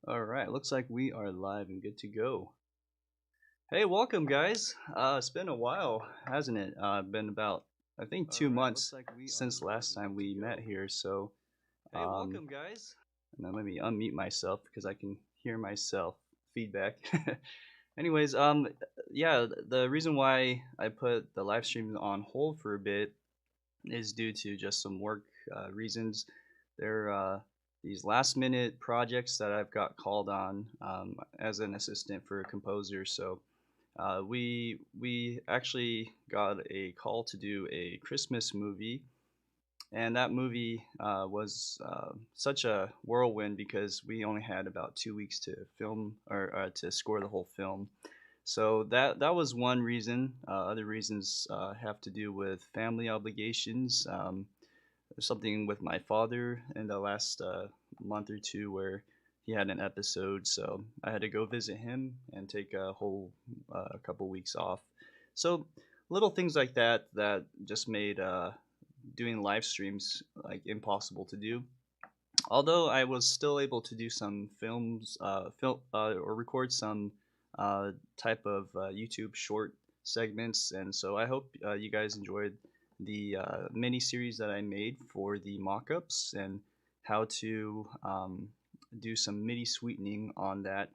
All right, looks like we are live and good to go. Hey, welcome, guys. It's been a while, hasn't it? Been about, I think, All 2 right, months looks like we are since live last and time good to we met go. here. So, Hey, um, welcome, guys. now let me unmute myself because I can hear myself feedback. Anyways, yeah, the reason why I put the live stream on hold for a bit is due to just some work reasons. There these last minute projects that I've got called on as an assistant for a composer. So we actually got a call to do a Christmas movie, and that movie was such a whirlwind because we only had about 2 weeks to film or to score the whole film. So that was one reason. Other reasons have to do with family obligations. There's something with my father in the last month or two where he had an episode, so I had to go visit him and take a whole couple weeks off. So little things like that that just made doing live streams like impossible to do. Although I was still able to do some or record some type of YouTube short segments, and so I hope you guys enjoyed the mini series that I made for the mock-ups and how to do some MIDI sweetening on that.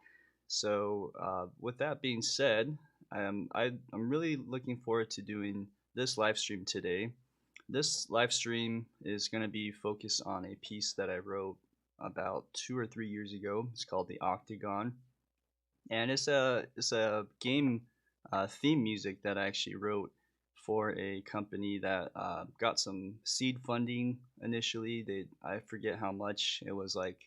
So with that being said, I'm really looking forward to doing this live stream today. This live stream is going to be focused on a piece that I wrote about 2 or 3 years ago. It's called the Octagon, and it's a game theme music that I actually wrote for a company that got some seed funding initially. They I forget how much it was, like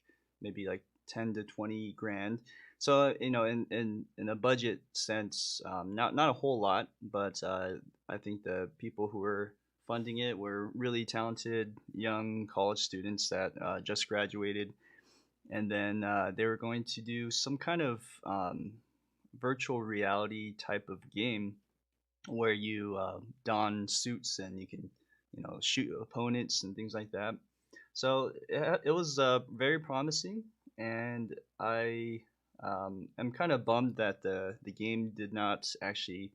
maybe like 10 to 20 grand. So in a budget sense, not a whole lot, but I think the people who were funding it were really talented young college students that just graduated, and then they were going to do some kind of virtual reality type of game where you don suits and you can shoot opponents and things like that. So it was very promising, and I am kind of bummed that the game did not actually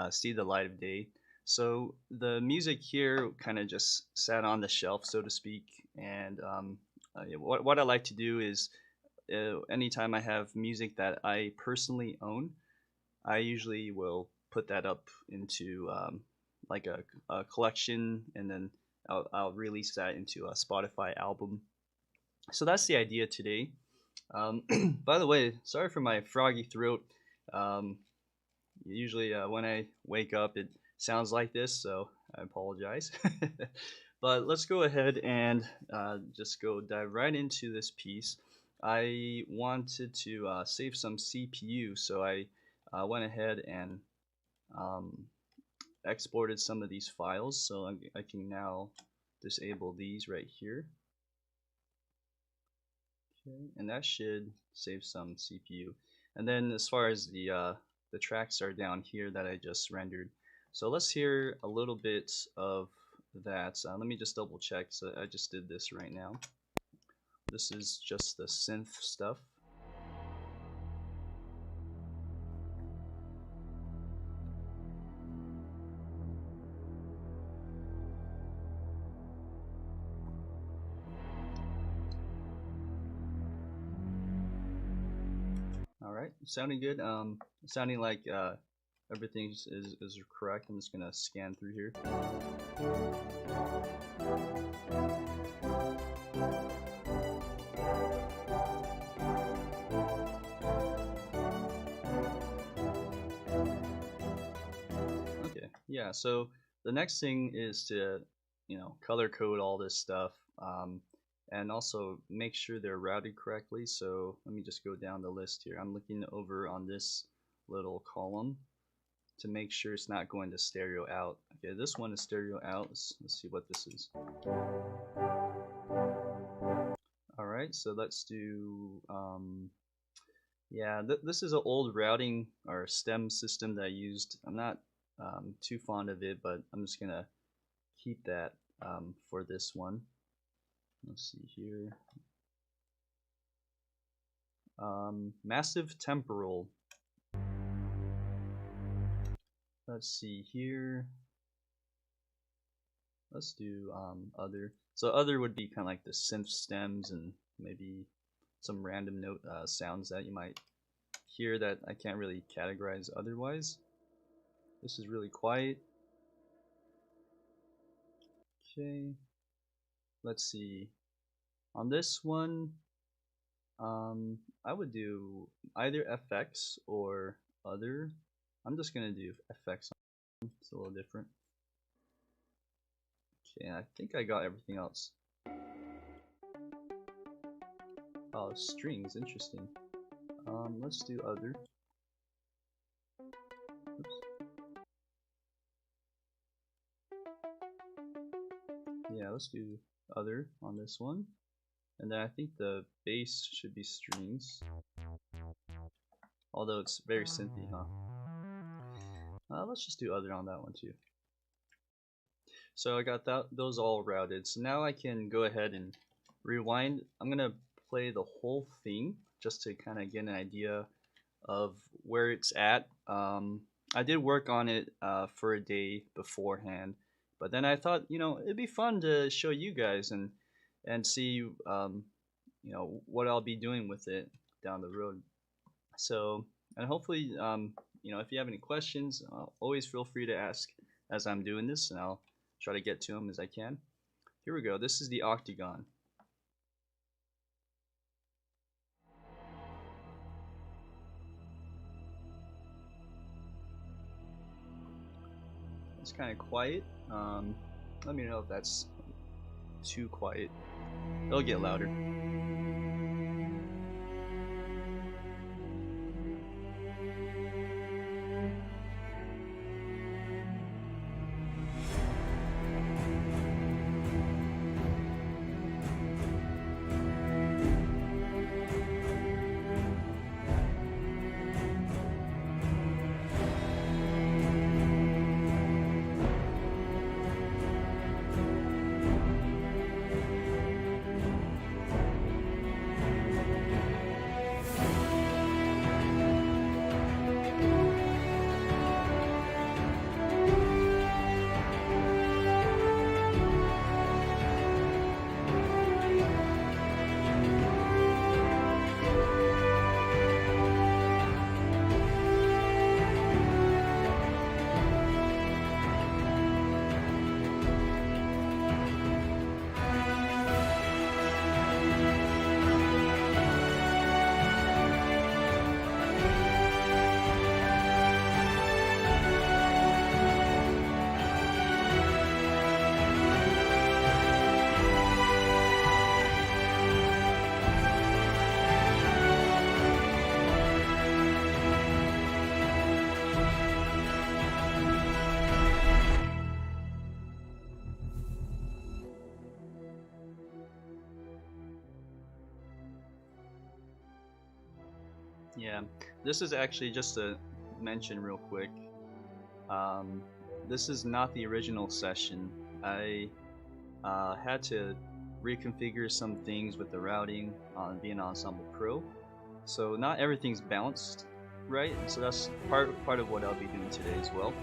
see the light of day. So the music here kind of just sat on the shelf, so to speak. And what I like to do is anytime I have music that I personally own, I usually will put that up into like a collection, and then I'll release that into a Spotify album. So that's the idea today. By the way, sorry for my froggy throat. Um, Usually, when I wake up, it sounds like this, so I apologize. But let's go ahead and just go dive right into this piece. I wanted to save some CPU, so I went ahead and um, exported some of these files. So I can now disable these right here. Okay, and that should save some CPU. And then as far as the tracks are down here that I just rendered. So let's hear a little bit of that. Let me just double check. So I just did this right now. This is just the synth stuff. All right, sounding good. Sounding like everything is correct. I'm just gonna scan through here. Okay, yeah. So the next thing is to, color code all this stuff, and also make sure they're routed correctly. So let me just go down the list here. I'm looking over on this little column to make sure it's not going to stereo out. Okay, this one is stereo out. Let's see what this is. All right, so let's do. Yeah, this is an old routing or stem system that I used. I'm not too fond of it, but I'm just gonna keep that for this one. Let's see here. Massive temporal. Let's see here. Let's do other. So other would be kind of like the synth stems and maybe some random note sounds that you might hear that I can't really categorize otherwise. This is really quiet. Okay. Let's see. On this one, I would do either FX or other. I'm just gonna do FX. It's a little different. Okay, I think I got everything else. Oh, strings, interesting. Let's do other. Oops. Yeah, let's do other on this one. And then I think the bass should be strings. Although it's very synthy, huh? Let's just do other on that one too. So I got those all routed. So now I can go ahead and rewind. I'm gonna play the whole thing just to kind of get an idea of where it's at. I did work on it for a day beforehand, but then I thought, it'd be fun to show you guys and see, what I'll be doing with it down the road. So, and hopefully, if you have any questions, always feel free to ask as I'm doing this, and I'll try to get to them as I can. Here we go. This is the octagon. It's kind of quiet. Let me know if that's too quiet. It'll get louder. Yeah, this is actually just to mention real quick. This is not the original session. I had to reconfigure some things with the routing on being Ensemble Pro, so not everything's balanced right. So that's part of what I'll be doing today as well.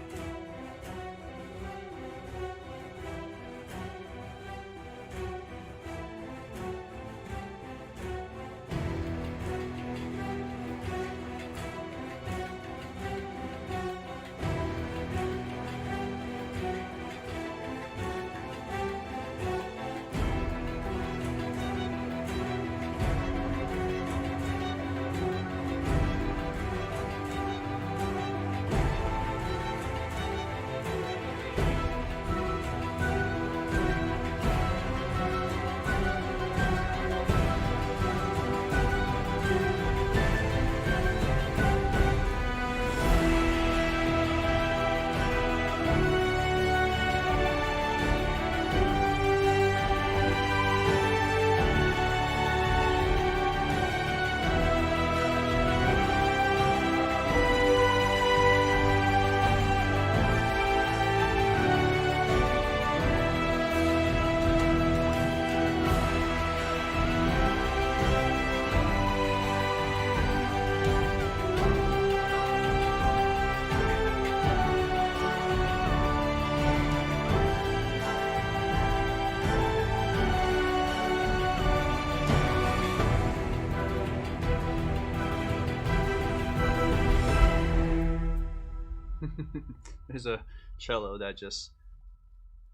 There's a cello that just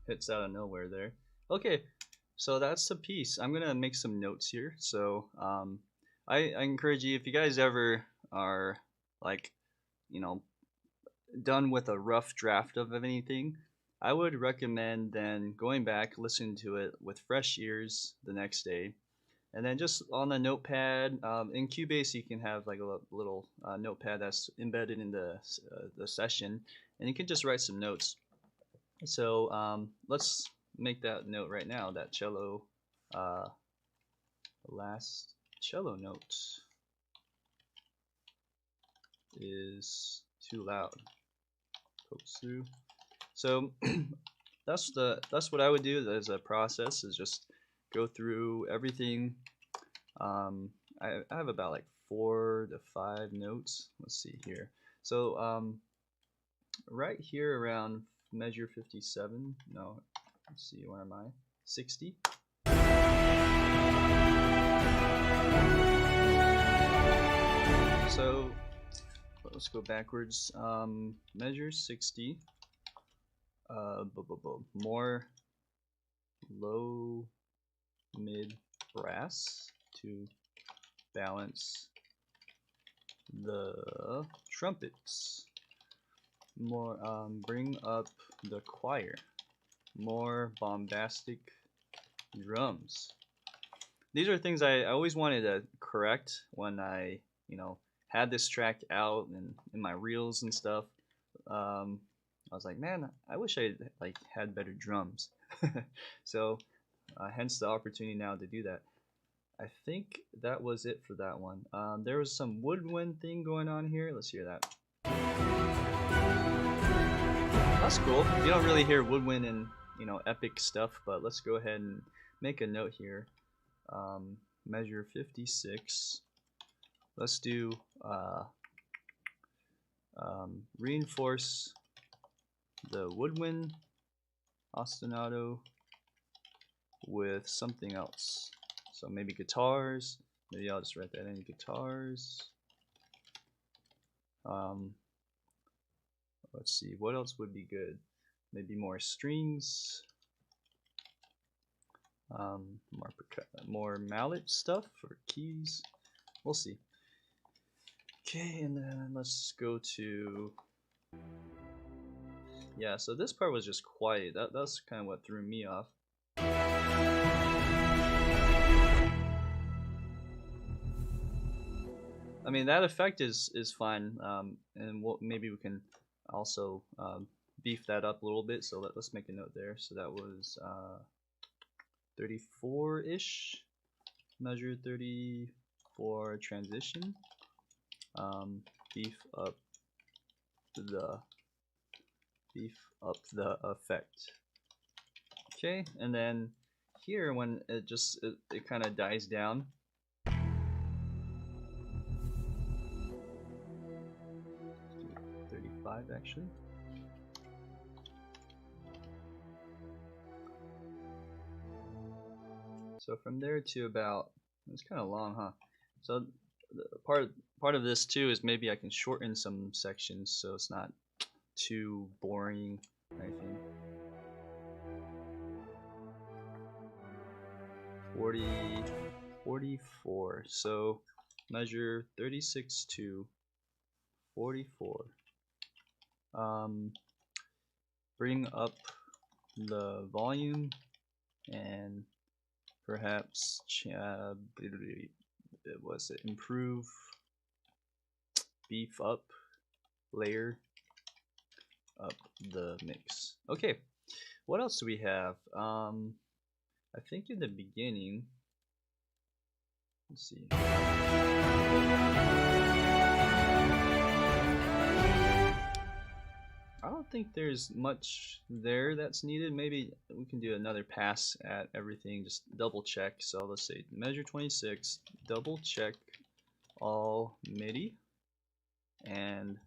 hits out of nowhere there. Okay, so that's the piece. I'm gonna make some notes here. So I encourage you, if you guys ever are like, you know, done with a rough draft of anything, I would recommend then going back, listening to it with fresh ears the next day, and then just on the notepad. In Cubase, you can have like a little notepad that's embedded in the session, and you can just write some notes. So let's make that note right now. That cello, uh, last cello note is too loud. Pokes through. So that's what I would do as a process, is just go through everything. I have about like 4 to 5 notes. Let's see here. So right here around measure 57. No, let's see, where am I? 60. So let's go backwards. Measure 60. More low mid brass to balance the trumpets. More bring up the choir. More bombastic drums. These are things I always wanted to correct when I, had this track out and in my reels and stuff. I was like, man, I wish I like had better drums. So, hence the opportunity now to do that. I think that was it for that one. There was some woodwind thing going on here. Let's hear that. That's cool. You don't really hear woodwind in epic stuff, but let's go ahead and make a note here. Measure 56. Let's do reinforce the woodwind ostinato with something else. So maybe guitars. Maybe I'll just write that in, guitars. Let's see, what else would be good? Maybe more strings. More mallet stuff or keys. We'll see. Okay, and then let's go to, yeah, so this part was just quiet. That's kind of what threw me off. I mean, that effect is fine, and maybe we can also beef that up a little bit. So let's make a note there. So that was 34-ish, measure 34 transition. Beef up the effect. Okay, and then here when it kind of dies down. 35 actually. So from there to about, it's kind of long, huh? So part of this too is maybe I can shorten some sections so it's not too boring or anything. 44. So measure 36 to 44. Bring up the volume and perhaps improve, beef up, layer up the mix. Okay, what else do we have? I think in the beginning, let's see. I don't think there's much there that's needed. Maybe we can do another pass at everything, just double check. So let's say measure 26, double check all MIDI, and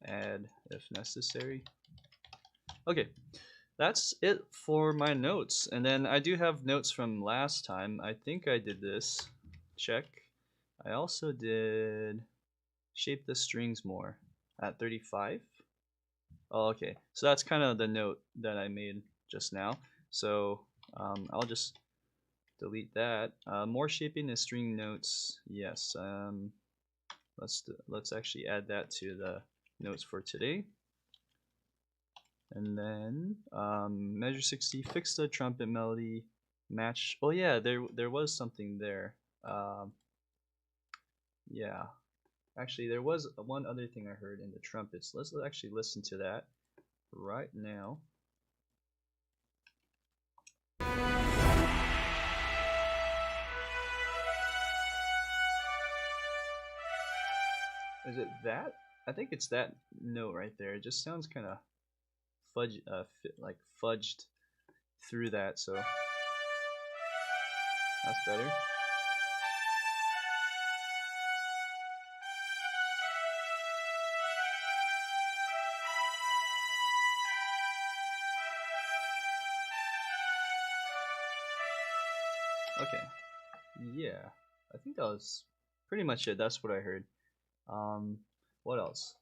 add if necessary. Okay, that's it for my notes. And then I do have notes from last time. I think I did this. Check. I also did shape the strings more at 35. Oh, okay. So that's kind of the note that I made just now. So I'll just delete that. More shaping and string notes. Yes. Let's actually add that to the notes for today. And then measure 60. Fix the trumpet melody. Match. Oh yeah, there was something there. Yeah. Actually, there was one other thing I heard in the trumpets. Let's actually listen to that right now. Is it that? I think it's that note right there. It just sounds kind of like fudged through that. So that's better. Okay. Yeah. I think that was pretty much it. That's what I heard. Um, what else?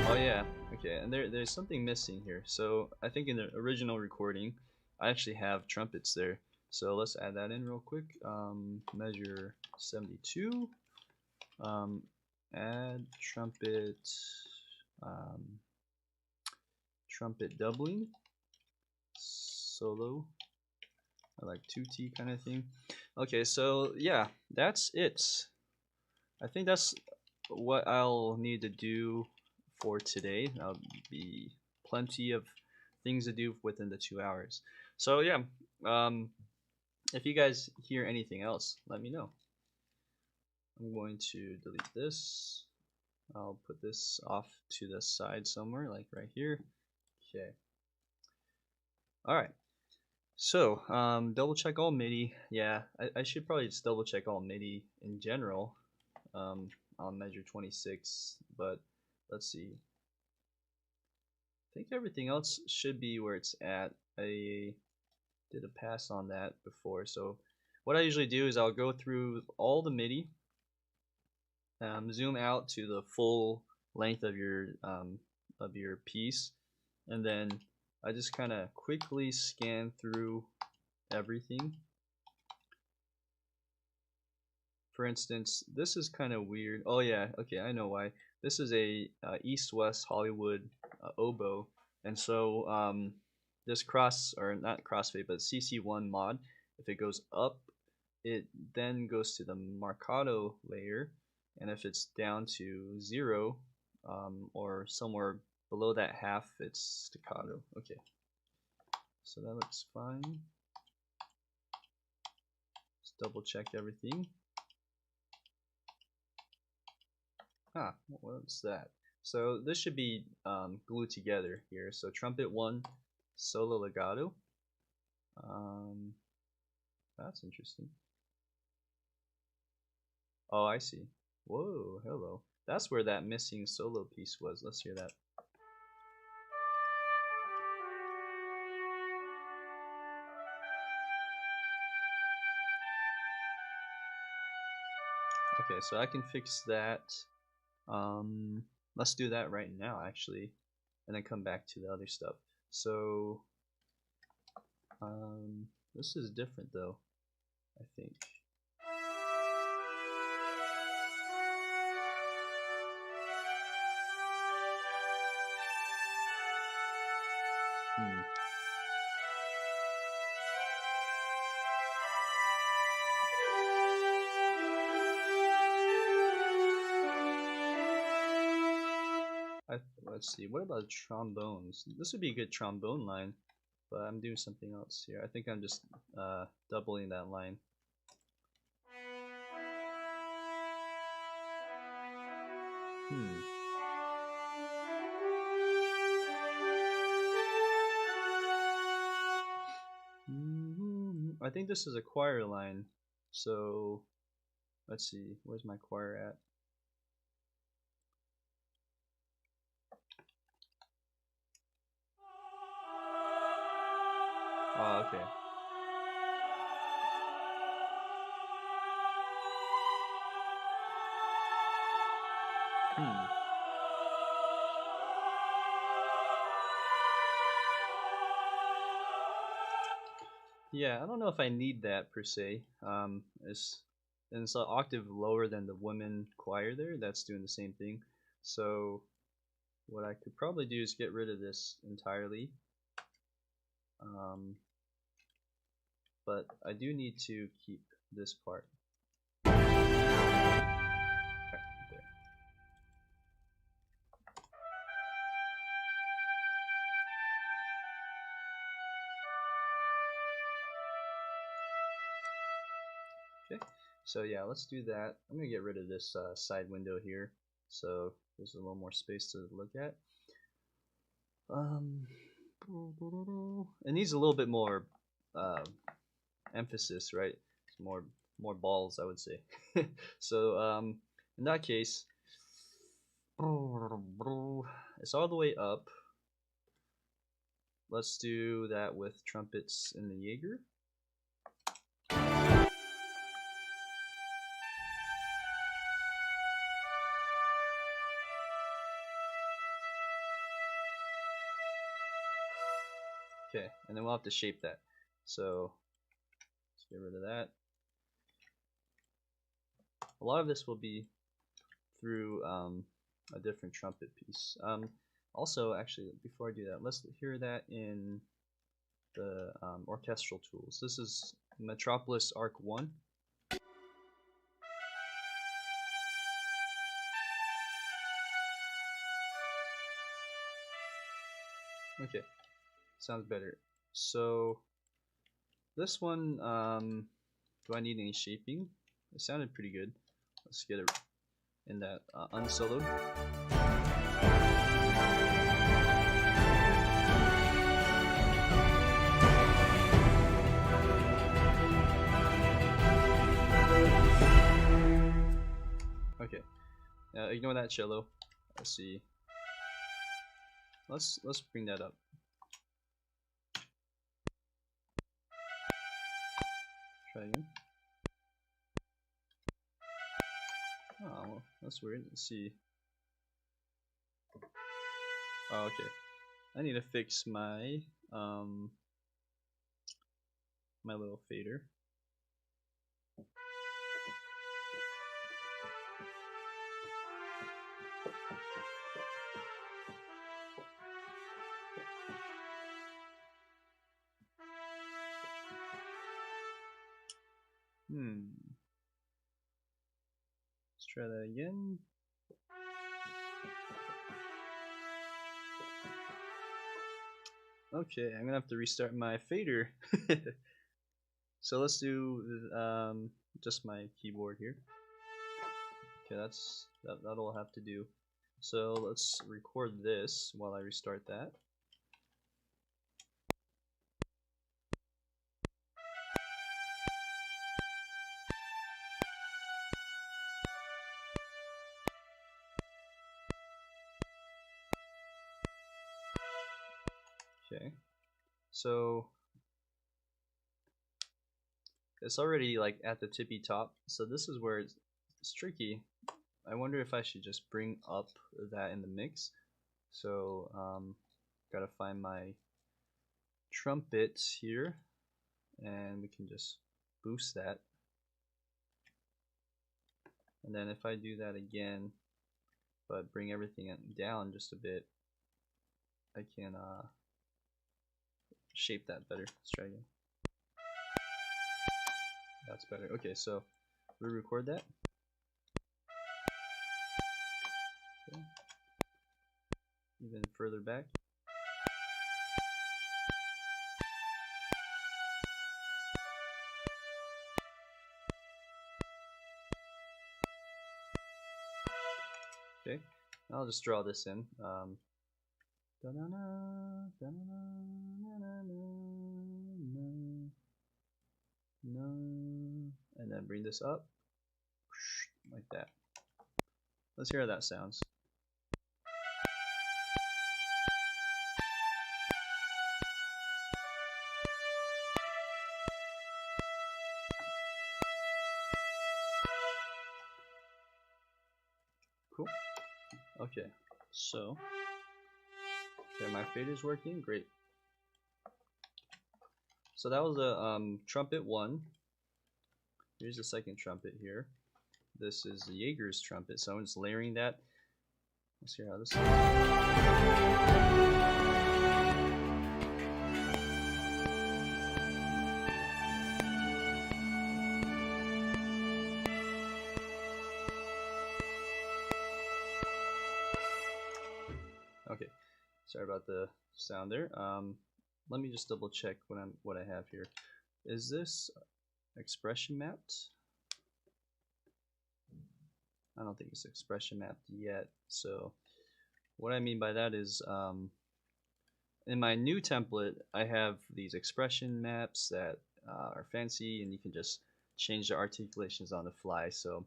Oh yeah. Okay. And there's something missing here. So I think in the original recording, I actually have trumpets there. So let's add that in real quick. Measure 72. Add trumpet. Um, trumpet doubling. Solo. I like 2T kind of thing. Okay, so yeah, that's it. I think that's what I'll need to do for today. That'll be plenty of things to do within the 2 hours. So yeah, um, if you guys hear anything else, let me know. I'm going to delete this. I'll put this off to the side somewhere, like right here. Okay. All right. So, double check all MIDI. Yeah, I should probably just double check all MIDI in general on measure 26, but let's see. I think everything else should be where it's at. I did a pass on that before, so what I usually do is I'll go through all the MIDI, zoom out to the full length of your piece, and then I just kind of quickly scan through everything. For instance, this is kind of weird. Oh yeah, okay, I know why. This is a East-West Hollywood oboe, and so this or not crossfade, but CC1 mod, if it goes up, it then goes to the marcato layer, and if it's down to 0 or somewhere below that half, it's staccato. Okay, so that looks fine. Let's double check everything. Ah, what's that? So this should be glued together here. So trumpet 1, solo legato. That's interesting. Oh, I see. Whoa, hello. That's where that missing solo piece was. Let's hear that. Okay, so I can fix that. Let's do that right now, actually, and then come back to the other stuff. So, this is different though, I think. Let's see, what about trombones? This would be a good trombone line, but I'm doing something else here. I think I'm just doubling that line. I think this is a choir line, so let's see, where's my choir at? Oh, okay. Hmm. Yeah, I don't know if I need that per se. It's an octave lower than the women choir there. That's doing the same thing. So what I could probably do is get rid of this entirely. Um, but I do need to keep this part. Right there. Okay, so yeah, let's do that. I'm gonna get rid of this side window here, so there's a little more space to look at. Um, it needs a little bit more uh, emphasis, right? It's more balls, I would say. So in that case, it's all the way up. Let's do that with trumpets in the Jaeger. Okay, and then we'll have to shape that. So let's get rid of that. A lot of this will be through a different trumpet piece. Also, actually, before I do that, let's hear that in the orchestral tools. This is Metropolis Arc 1. Okay, sounds better. So this one, do I need any shaping? It sounded pretty good. Let's get it in that unsoloed. Okay, ignore that cello. Let's see. Let's bring that up. Try again. Oh, that's weird. Let's see. Oh, okay. I need to fix my my little fader. Let's try that again. Okay, I'm gonna have to restart my fader. So let's do just my keyboard here. Okay, that'll have to do. So let's record this while I restart that. Okay, so it's already like at the tippy top, so this is where it's tricky. I wonder if I should just bring up that in the mix. So gotta find my trumpet here, and we can just boost that. And then if I do that again, but bring everything down just a bit, I can shape that better. Let's try again. That's better. Okay, so we record that. Okay. Even further back. Okay, I'll just draw this in. And then bring this up like that. Let's hear how that sounds. Cool. Okay, so okay, my fade is working. Great. So that was a trumpet 1. Here's the second trumpet here. This is the Jaeger's trumpet, so I'm just layering that. Let's hear how this sounds. Okay, sorry about the sound there. Let me just double check what I have here. Is this expression mapped? I don't think it's expression mapped yet. So what I mean by that is in my new template, I have these expression maps that are fancy, and you can just change the articulations on the fly. So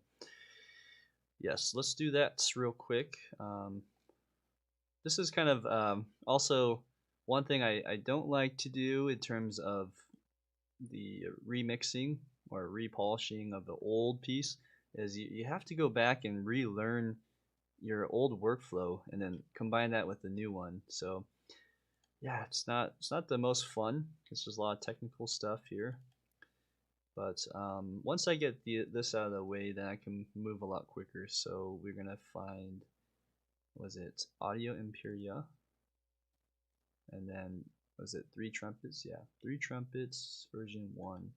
yes, let's do that real quick. This is kind of also one thing I don't like to do in terms of the remixing or repolishing of the old piece is you have to go back and relearn your old workflow and then combine that with the new one. So yeah, it's not the most fun because there's a lot of technical stuff here. But once I get this out of the way, then I can move a lot quicker. So we're gonna find, was it Audio Imperia, and then was it 3 trumpets? Yeah, 3 trumpets version 1.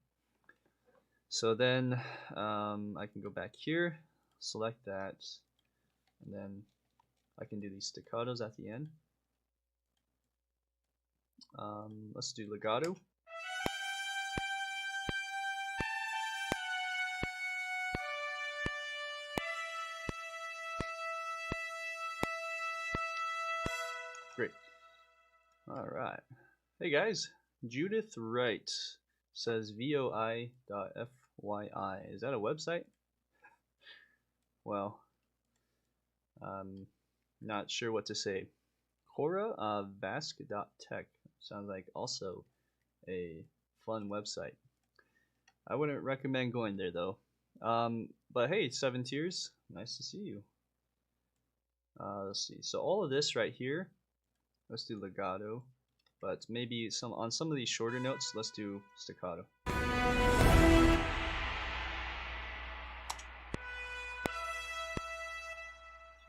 So then I can go back here, select that, and then I can do these staccatos at the end. Let's do legato. Great. All right. Hey guys, Judith Wright says voi.fyi. Is that a website? Well, I'm not sure what to say. Cora Vask.tech sounds like also a fun website. I wouldn't recommend going there though. But hey, 7 Tears, nice to see you. Let's see. So all of this right here, let's do legato. But maybe on some of these shorter notes, let's do staccato.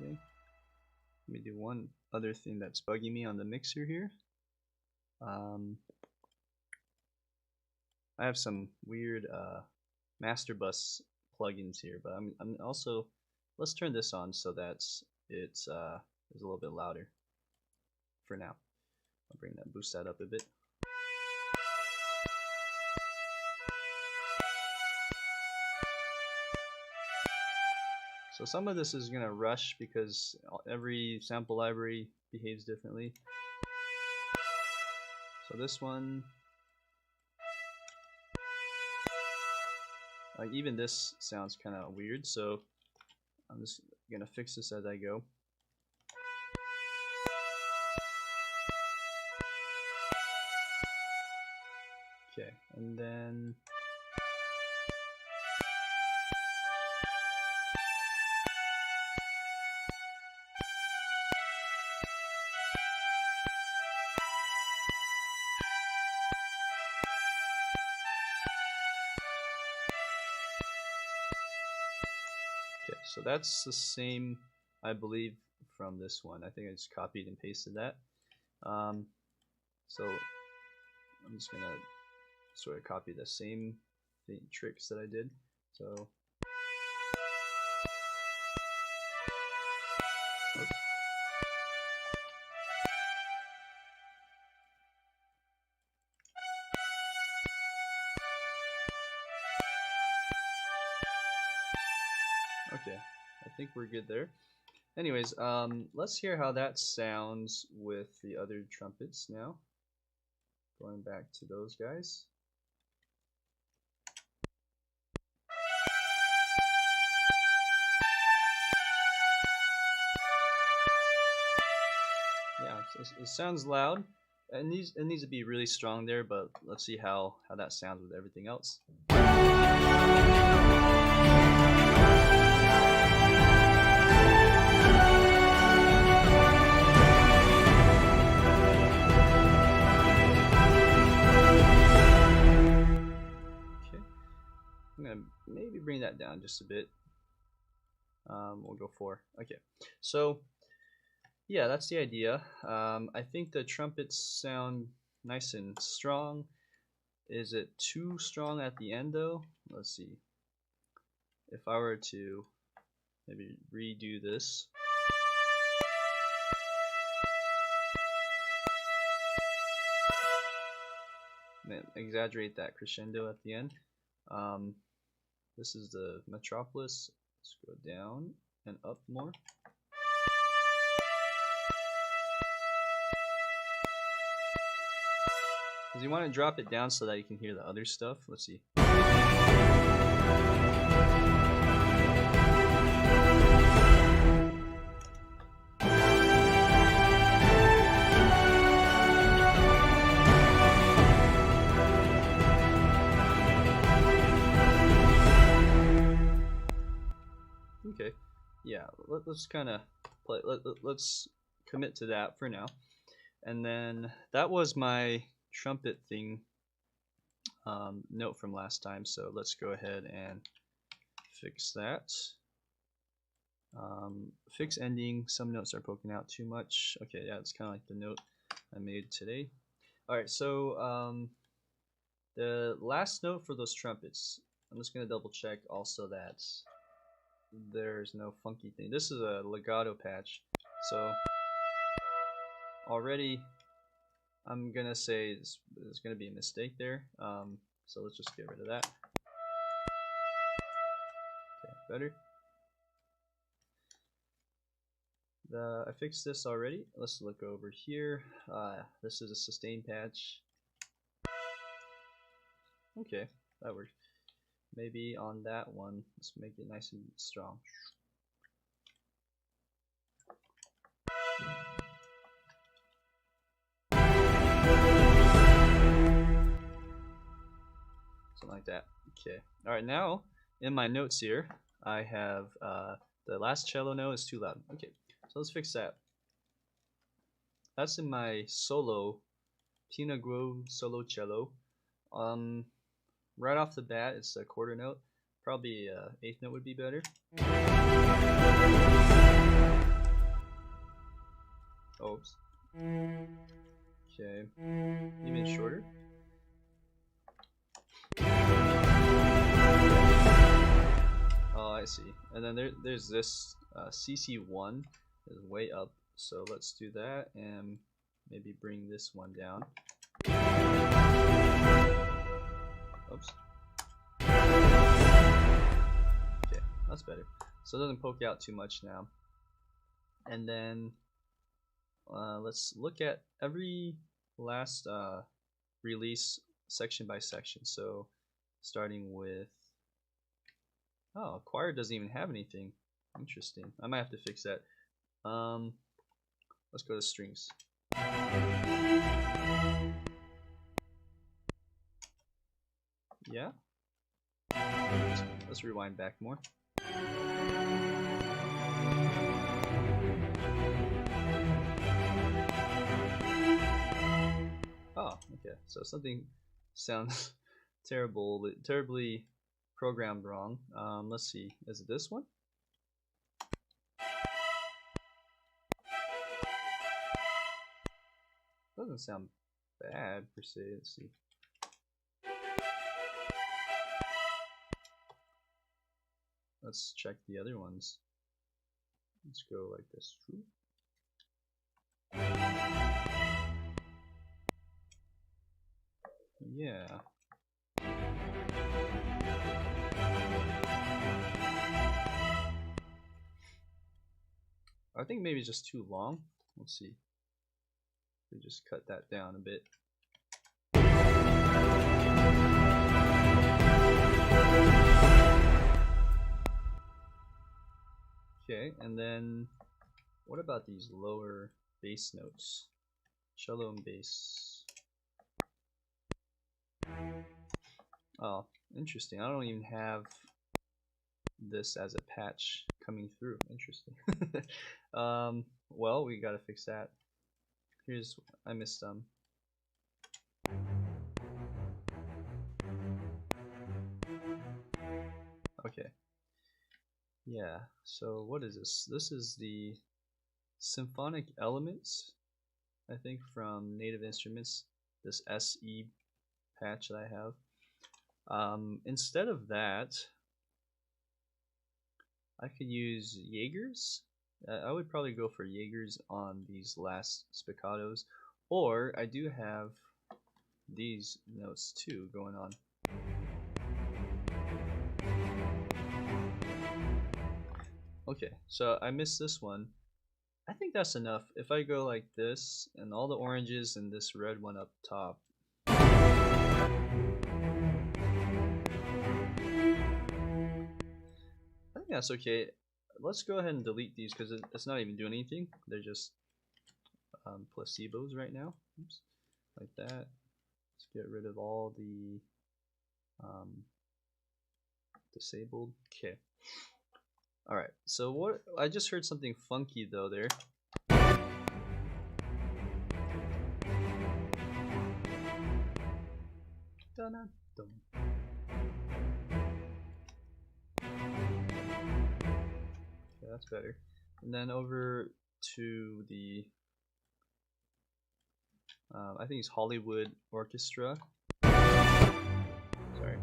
Okay. Let me do one other thing that's bugging me on the mixer here. I have some weird master bus plugins here, but I'm also, let's turn this on so that it's a little bit louder for now. I'll boost that up a bit. So some of this is going to rush because every sample library behaves differently. So this one, like even this sounds kind of weird, so I'm just going to fix this as I go. Okay, and then so that's the same, I believe, from this one. I think I just copied and pasted that. So I'm just gonna sort of copy the same tricks that I did. So oops. Okay, I think we're good there. Anyways, let's hear how that sounds with the other trumpets now. Going back to those guys. Yeah, it sounds loud. It needs to be really strong there, but let's see how that sounds with everything else. just a bit. We'll go 4. Okay, so yeah, that's the idea. I think the trumpets sound nice and strong. Is it too strong at the end though? Let's see. If I were to maybe redo this. Exaggerate that crescendo at the end. This is the Metropolis. Let's go down and up more. Because you want to drop it down so that you can hear the other stuff. Let's see. Okay, yeah, let's kind of play. Let's commit to that for now. And then that was my trumpet thing note from last time, so let's go ahead and fix that. Fix ending. Some notes are poking out too much. Okay, yeah, it's kind of like the note I made today. Alright, so the last note for those trumpets, I'm just going to double check also that there's no funky thing. This is a legato patch, so already I'm gonna say there's gonna be a mistake there. So let's just get rid of that. Okay, better. I fixed this already. Let's look over here. This is a sustain patch. Okay, that works. Maybe on that one, let's make it nice and strong. Something like that. Okay. Alright, now in my notes here, I have the last cello note is too loud. Okay, so let's fix that. That's in my solo, Pina Grove solo cello. Right off the bat, it's a quarter note. Probably eighth note would be better. Oops. Okay. Even shorter. Oh, I see. And then there's this CC1 is way up. So let's do that and maybe bring this one down. Oops. Okay, that's better. So it doesn't poke out too much now. And then let's look at every last release section by section. So starting with, oh, choir doesn't even have anything. Interesting. I might have to fix that. Let's go to strings. Yeah. Let's rewind back more. Oh, okay. So something sounds terribly programmed wrong. Let's see. Is it this one? Doesn't sound bad per se. Let's see. Let's check the other ones. Let's go like this. Yeah. I think maybe it's just too long. Let's see. We just cut that down a bit. Okay, and then what about these lower bass notes? Cello and bass. Oh, interesting. I don't even have this as a patch coming through. Interesting. Well, we gotta fix that. Here's, I missed some. Okay. Yeah, so what is this? This is the Symphonic Elements, I think, from Native Instruments, this SE patch that I have. Instead of that, I could use Jaegers. I would probably go for Jaegers on these last spiccatos, or I do have these notes too going on. Okay, so I missed this one. I think that's enough. If I go like this, and all the oranges and this red one up top. I think that's okay. Let's go ahead and delete these because it's not even doing anything. They're just placebos right now. Oops. Like that. Let's get rid of all the disabled. Okay. Alright, so what? I just heard something funky though there. Dun-dun, dun. Okay, that's better. And then over to the, I think it's Hollywood Orchestra. Sorry.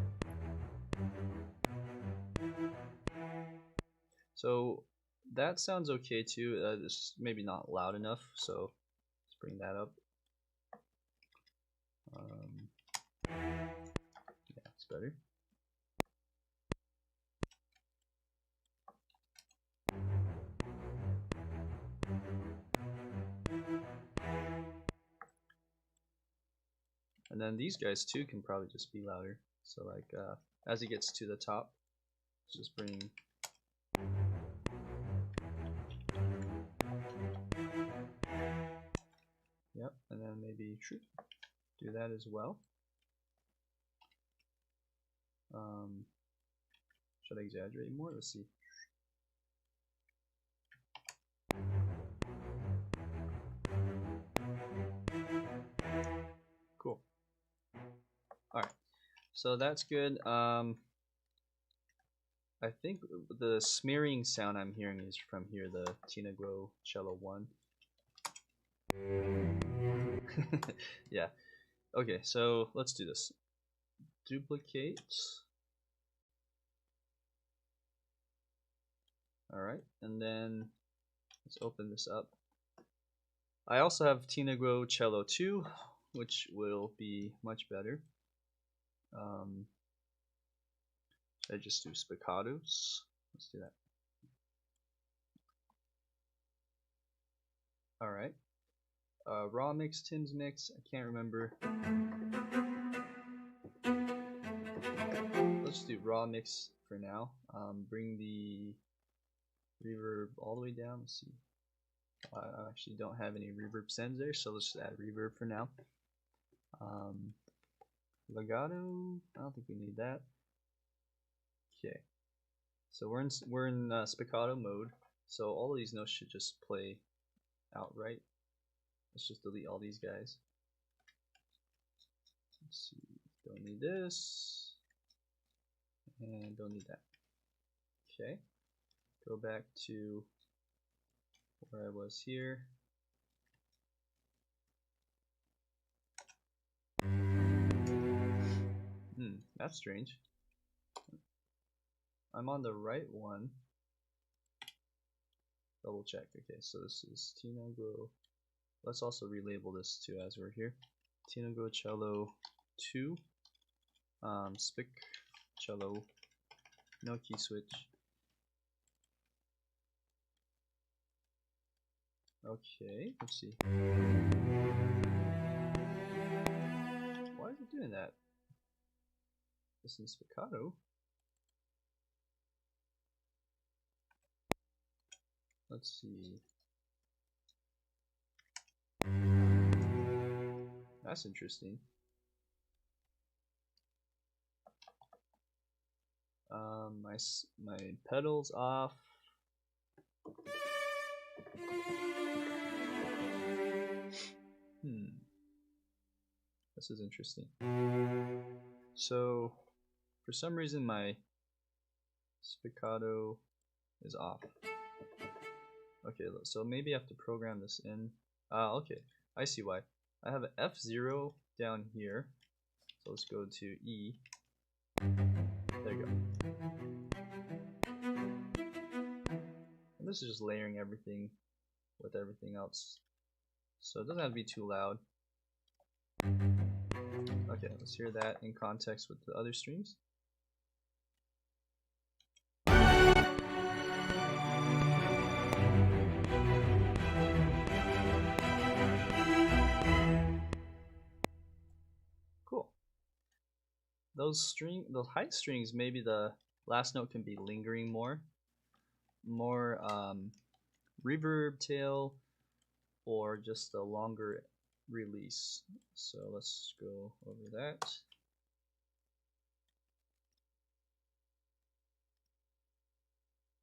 So that sounds okay too. It's maybe not loud enough, so let's bring that up. Yeah, it's better. And then these guys too can probably just be louder. So like as it gets to the top, just bring. Yep, and then maybe do that as well. Should I exaggerate more? Let's see. Cool. Alright, so that's good. I think the smearing sound I'm hearing is from here, the Tinagro Cello 1. Yeah. Okay, so let's do this. Duplicate. Alright, and then let's open this up. I also have Tinagro Cello 2, which will be much better. Should I just do spiccatos? Let's do that. Alright. Raw mix, Tim's mix, I can't remember. Let's do raw mix for now. Bring the reverb all the way down. Let's see. I actually don't have any reverb sends there, so let's just add reverb for now. Legato, I don't think we need that. Okay, so we're in spiccato mode, so all of these notes should just play outright. Let's just delete all these guys. Let's see, don't need this, and don't need that. Okay, go back to where I was here. That's strange. I'm on the right one. Double check. Okay, so this is Tinagro. Let's also relabel this too as we're here. Tinagro Cello 2. Spic Cello. No key switch. Okay, let's see. Why is it doing that? This is spiccato. Let's see. That's interesting. My pedals off. This is interesting. So, for some reason, my spiccato is off. Okay, so maybe I have to program this in. Okay, I see why. I have an F0 down here. So let's go to E. There you go. And this is just layering everything with everything else. So it doesn't have to be too loud. Okay, let's hear that in context with the other strings. Cool. Those high strings, maybe the last note can be lingering more reverb tail, or just a longer release. So let's go over that.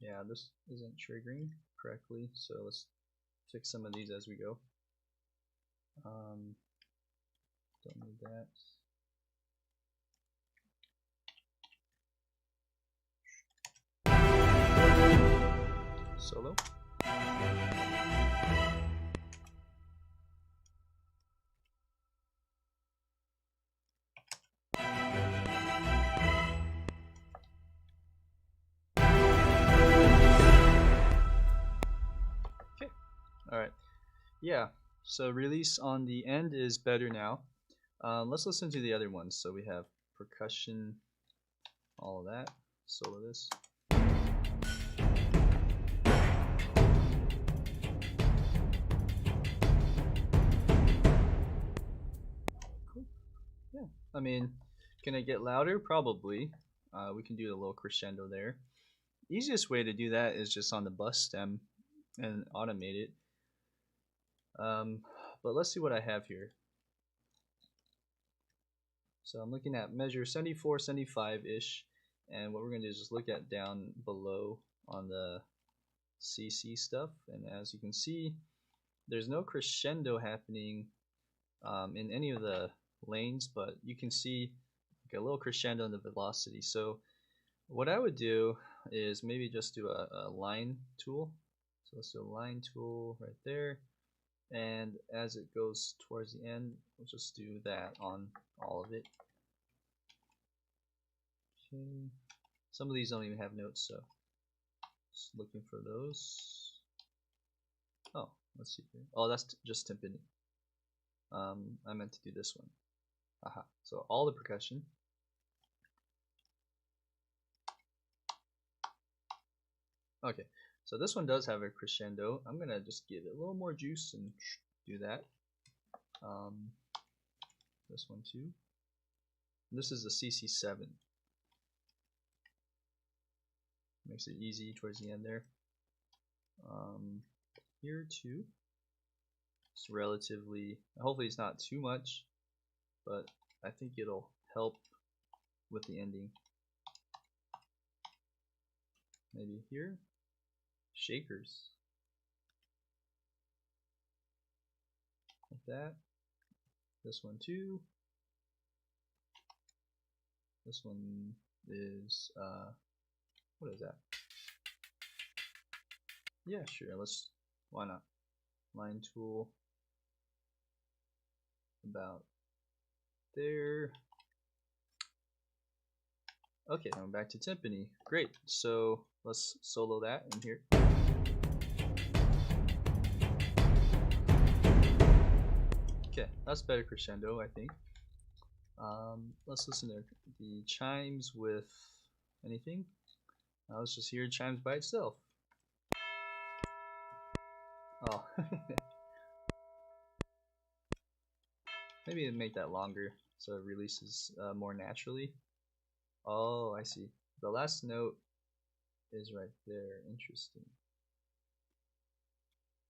Yeah, this isn't triggering correctly, so let's fix some of these as we go. Don't need that. Solo. Okay. Alright. Yeah. So release on the end is better now. Let's listen to the other ones. So we have percussion, all of that. Solo this. Cool. Yeah. I mean, can it get louder? Probably. We can do a little crescendo there. Easiest way to do that is just on the bus stem and automate it. But let's see what I have here. So I'm looking at measure 74, 75-ish, and what we're going to do is just look at down below on the CC stuff, and as you can see, there's no crescendo happening in any of the lanes, but you can see like a little crescendo in the velocity. So what I would do is maybe just do a line tool. So let's do a line tool right there, and as it goes towards the end, we'll just do that on all of it. Okay. Some of these don't even have notes, so just looking for those. Oh, let's see here. Oh, that's just timpani. I meant to do this one. Aha. So all the percussion. Okay, so this one does have a crescendo. I'm gonna just give it a little more juice and do that. This one too. And this is the CC7. Makes it easy towards the end there. Here too. It's relatively, hopefully it's not too much, but I think it'll help with the ending. Maybe here. Shakers. Like that. This one too. This one is, what is that? Yeah, sure, why not? Line tool. About there. Okay, now I'm back to timpani. Great, so let's solo that in here. Okay, that's better crescendo, I think. Let's listen to the chimes with anything. Now let's just hear chimes by itself. Oh. Maybe make that longer so it releases more naturally. Oh, I see. The last note is right there. Interesting.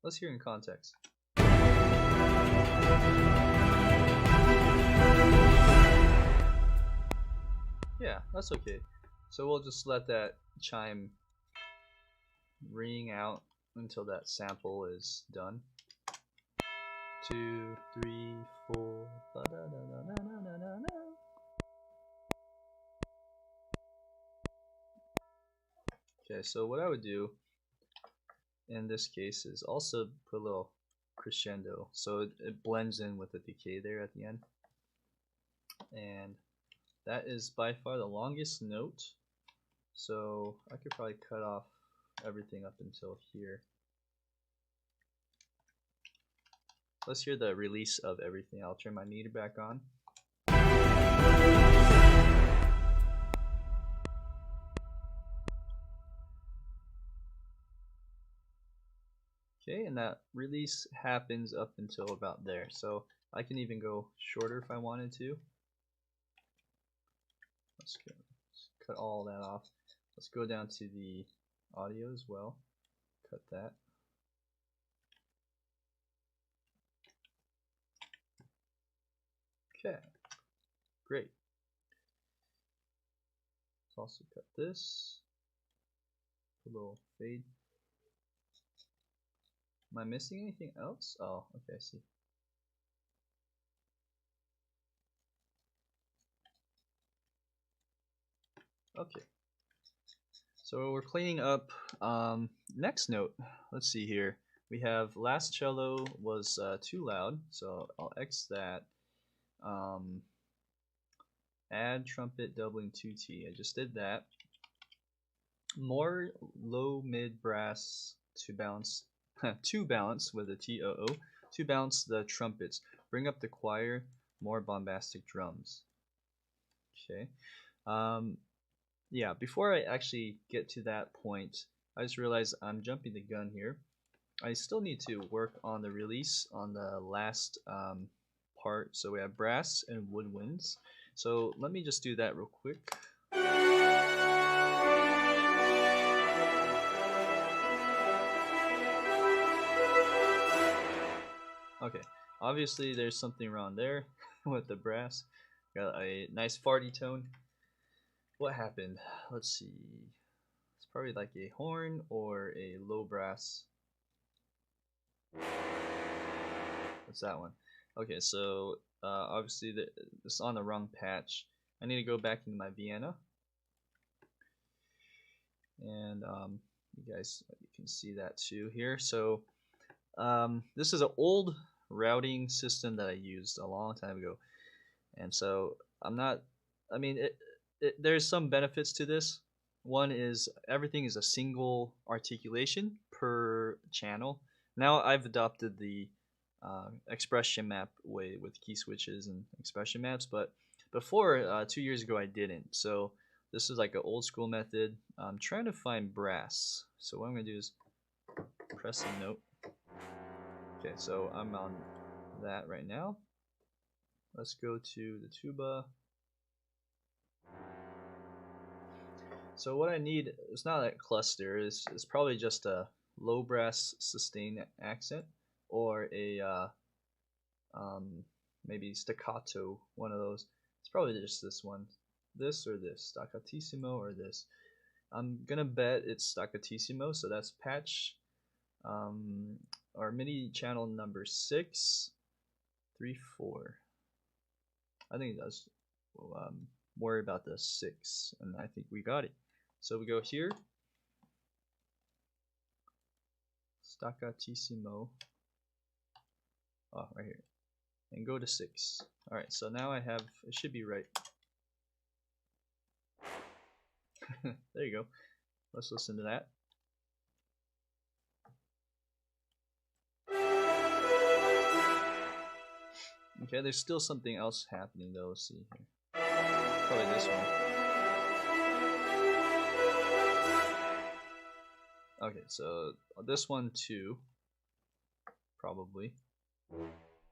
Let's hear in context. Yeah, that's okay. So we'll just let that chime ring out until that sample is done. 2, 3, 4. Okay, so what I would do in this case is also put a little crescendo, so it blends in with the decay there at the end. And that is by far the longest note, so I could probably cut off everything up until here. Let's hear the release of everything. I'll turn my meter back on. Okay, and that release happens up until about there. So I can even go shorter if I wanted to. Let's cut all that off. Let's go down to the audio as well. Cut that. Okay, great. Let's also cut this. A little fade. Am I missing anything else? Oh, okay, I see. Okay. So we're cleaning up next note. Let's see here. We have last cello was too loud, so I'll X that. Add trumpet doubling 2T. I just did that. More low mid brass to balance to balance with a TOO to balance the trumpets. Bring up the choir. More bombastic drums. Okay. Yeah, before I actually get to that point, I just realized I'm jumping the gun here. I still need to work on the release on the last part. So we have brass and woodwinds. So let me just do that real quick. Okay, obviously there's something wrong there with the brass. Got a nice farty tone. What happened? Let's see. It's probably like a horn or a low brass. What's that one? Okay, so obviously it's on the wrong patch. I need to go back into my Vienna. And you guys, you can see that too here. So this is an old routing system that I used a long time ago. And so I'm not, I mean, there's some benefits to this. One is everything is a single articulation per channel. Now I've adopted the expression map way with key switches and expression maps, but before 2 years ago I didn't. So this is like an old school method. I'm trying to find brass. So what I'm going to do is press a note. Okay, so I'm on that right now. Let's go to the tuba. So what I need, it's not a cluster, it's probably just a low brass sustain accent or a maybe staccato, one of those. It's probably just this one. This or this, staccatissimo or this. I'm gonna bet it's staccatissimo, so that's patch or MIDI channel number 6, 3, 4. I think that's worry about the 6, and I think we got it. So we go here, staccatissimo, oh, right here, and go to 6. All right, so now I have, it should be right. There you go. Let's listen to that. Okay, there's still something else happening though. Let's see here. Probably this one. Okay, so this one too. Probably.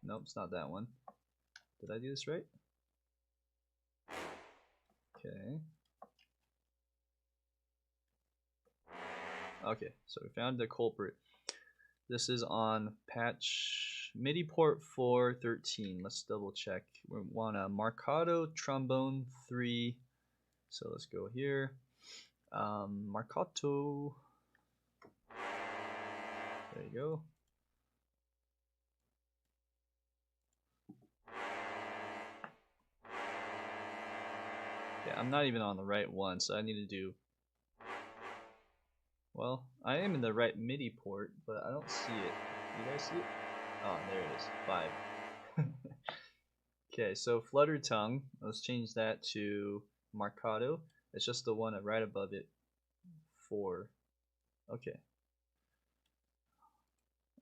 Nope, it's not that one. Did I do this right? Okay. Okay, so we found the culprit. This is on patch MIDI port 413. Let's double check. We want a Marcato trombone 3. So let's go here. Marcato. There you go. Yeah, I'm not even on the right one, so I need to do Well, I am in the right MIDI port, but I don't see it. You guys see it? Oh, there it is. 5. Okay, so flutter tongue. Let's change that to marcato. It's just the one right above it. 4. Okay.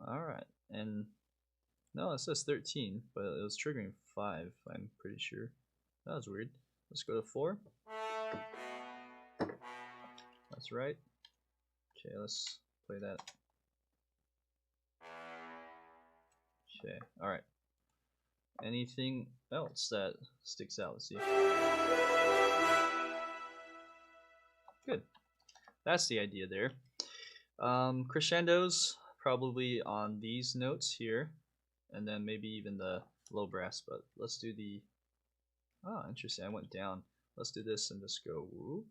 Alright. And no, it says 13, but it was triggering 5, I'm pretty sure. That was weird. Let's go to 4. That's right. Okay, let's play that. Okay, alright. Anything else that sticks out? Let's see. Good. That's the idea there. Crescendos, probably on these notes here, and then maybe even the low brass, but let's do the... Oh, interesting, I went down. Let's do this and just go whoop.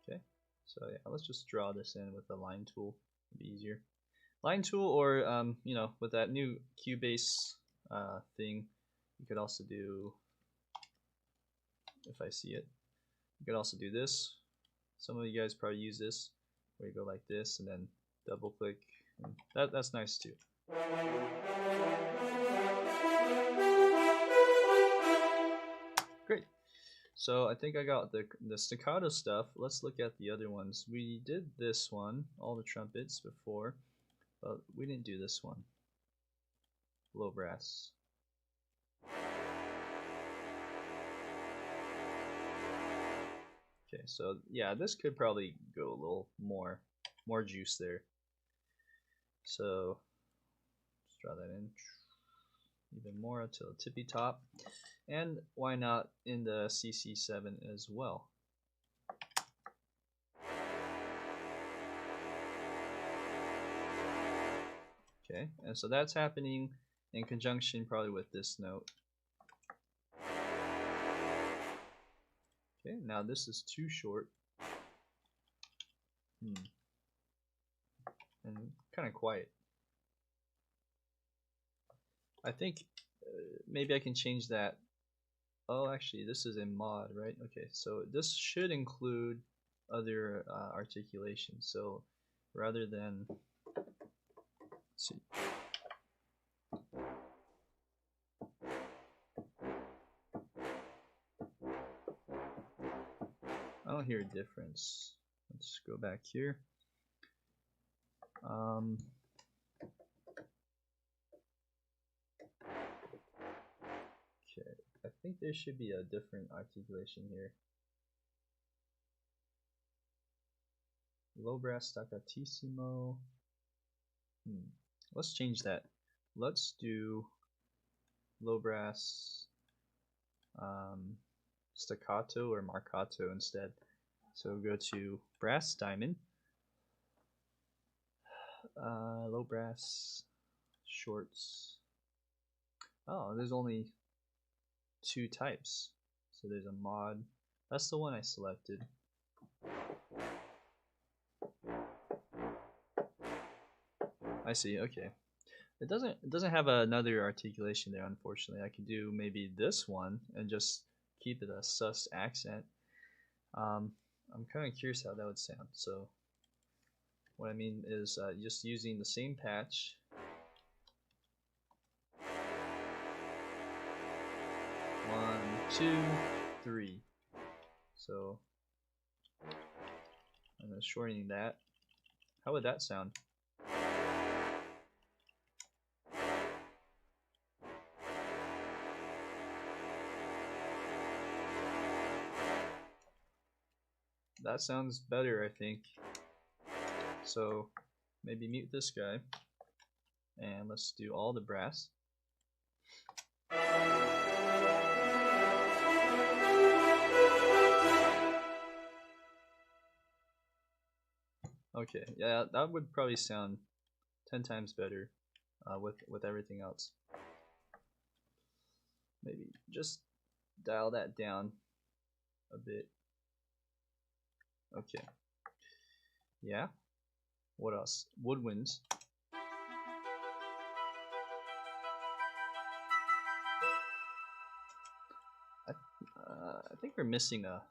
Okay, so yeah, let's just draw this in with the line tool. It'll be easier. Line tool, or you know, with that new Cubase thing, you could also do, if I see it, you could also do this. Some of you guys probably use this, where you go like this and then double click. And that's nice too. Great. So I think I got the staccato stuff. Let's look at the other ones. We did this one, all the trumpets before, but we didn't do this one. Low brass. Okay, so yeah, this could probably go a little more juice there. So let's draw that in even more to the tippy top, and why not in the CC7 as well. Okay, and so that's happening in conjunction probably with this note. Okay, now this is too short. And kind of quiet. I think maybe I can change that. Oh, actually, this is a mod, right? Okay, so this should include other articulations. So rather than, let's see. I don't hear a difference. Let's go back here. Okay, I think there should be a different articulation here. Low brass staccatissimo. Let's change that. Let's do low brass staccato or marcato instead. So go to brass diamond, low brass shorts. Oh, there's only 2 types. So there's a mod. That's the one I selected. I see. Okay. It doesn't have another articulation there, unfortunately. I could do maybe this one and just keep it a sus accent. I'm kind of curious how that would sound. So what I mean is just using the same patch. 1, 2, 3. So I'm just shortening that. How would that sound? That sounds better, I think. So maybe mute this guy, and let's do all the brass. Okay, yeah, that would probably sound 10 times better with everything else. Maybe just dial that down a bit. Okay. Yeah. What else? Woodwinds. I think we're missing a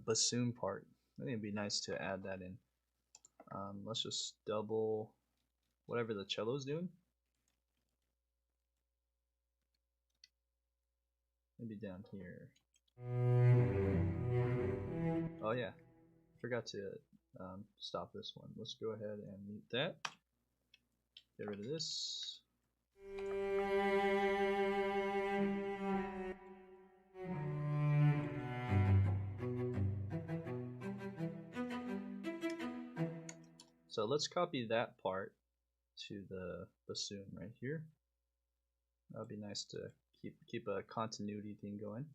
bassoon part. I think it'd be nice to add that in. Let's just double whatever the cello's doing. Maybe down here. Oh yeah, forgot to stop this one. Let's go ahead and mute that. Get rid of this. So let's copy that part to the bassoon right here. That'd be nice to keep a continuity thing going.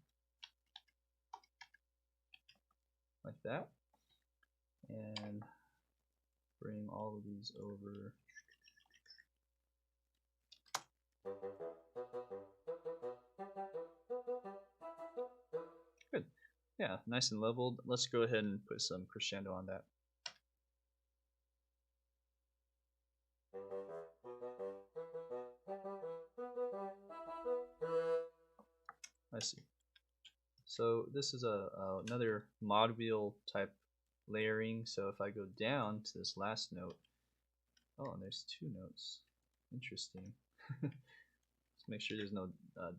Like that. And bring all of these over. Good. Yeah, nice and leveled. Let's go ahead and put some crescendo on that. I see. So this is another mod wheel type layering. So if I go down to this last note, oh, and there's two notes. Interesting. Let's make sure there's no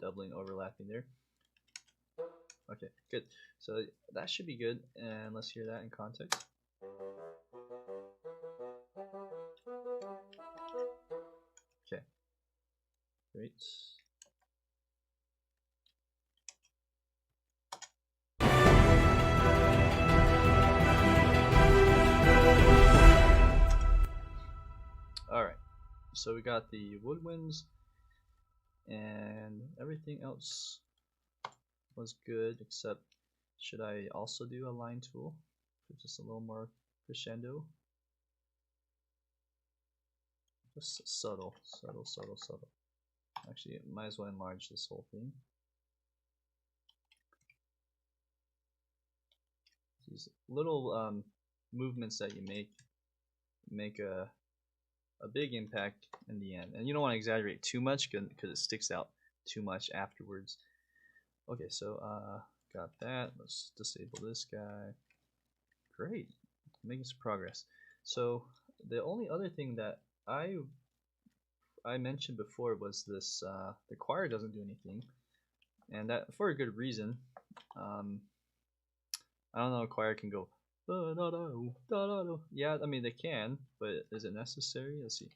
doubling overlapping there. Okay, good. So that should be good, and let's hear that in context. Okay, great. Alright, so we got the woodwinds, and everything else was good, except should I also do a line tool for just a little more crescendo? Just subtle. Actually, might as well enlarge this whole thing. These little movements that you make a big impact in the end, and you don't want to exaggerate too much because it sticks out too much afterwards. Okay, so got that. Let's disable this guy. Great, making some progress. So the only other thing that I mentioned before was this: the choir doesn't do anything, and that for a good reason. I don't know, a choir can go. Yeah, I mean they can, but is it necessary? Let's see.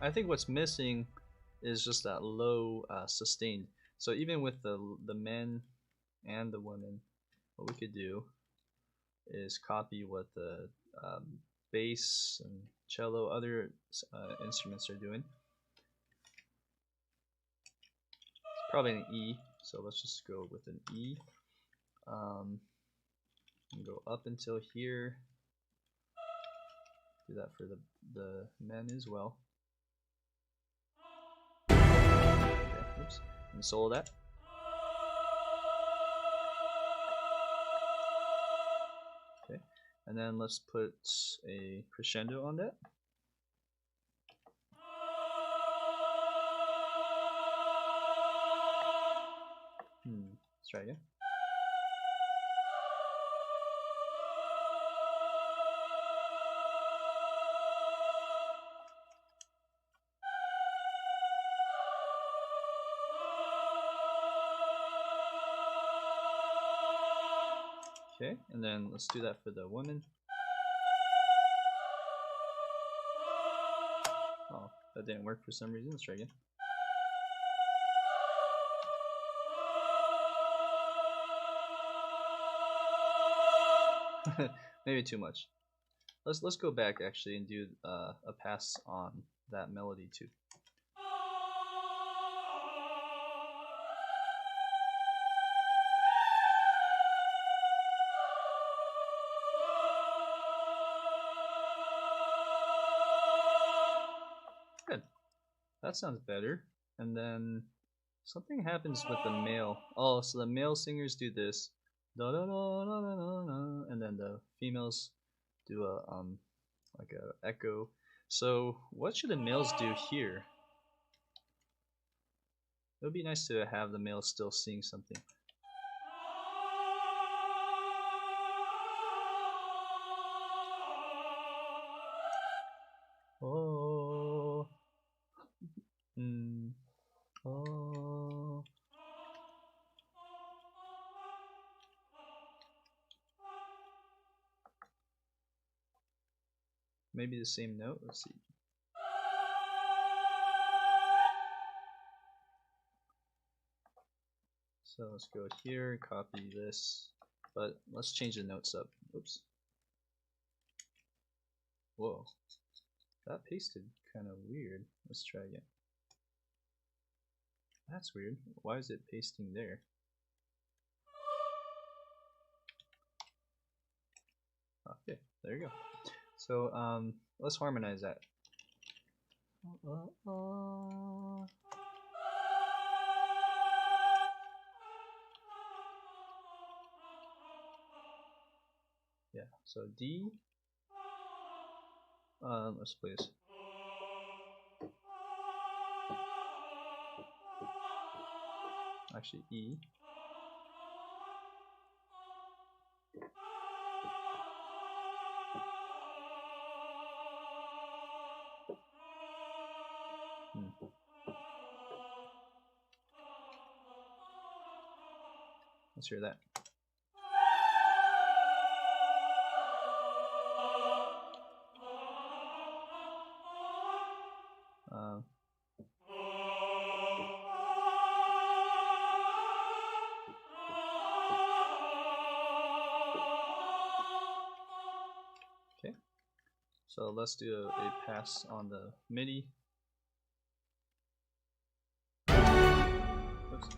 I think what's missing is just that low sustained. So even with the men and the women, what we could do is copy what the bass and cello, other instruments are doing. It's probably an E, so let's just go with an E. And go up until here. Do that for the men as well. Okay, oops. And solo that. Okay, and then let's put a crescendo on that. Let's try again. Okay, and then let's do that for the women. Oh, that didn't work for some reason. Let's try again. Maybe too much. Let's go back actually and do a pass on that melody too. Good. That sounds better. And then something happens with the male. Oh, so the male singers do this, da da da da da da, and then the females do a like a echo. So what should the males do here? It would be nice to have the male still sing something. Oh, oh. Maybe the same note. Let's see. So let's go here, copy this, but let's change the notes up. Oops. Whoa, that pasted kind of weird. Let's try again. That's weird. Why is it pasting there? Okay, there you go. So let's harmonize that. Yeah, so D. Let's play this. Actually, E. Let's hear that. Okay, so let's do a pass on the MIDI. Oops.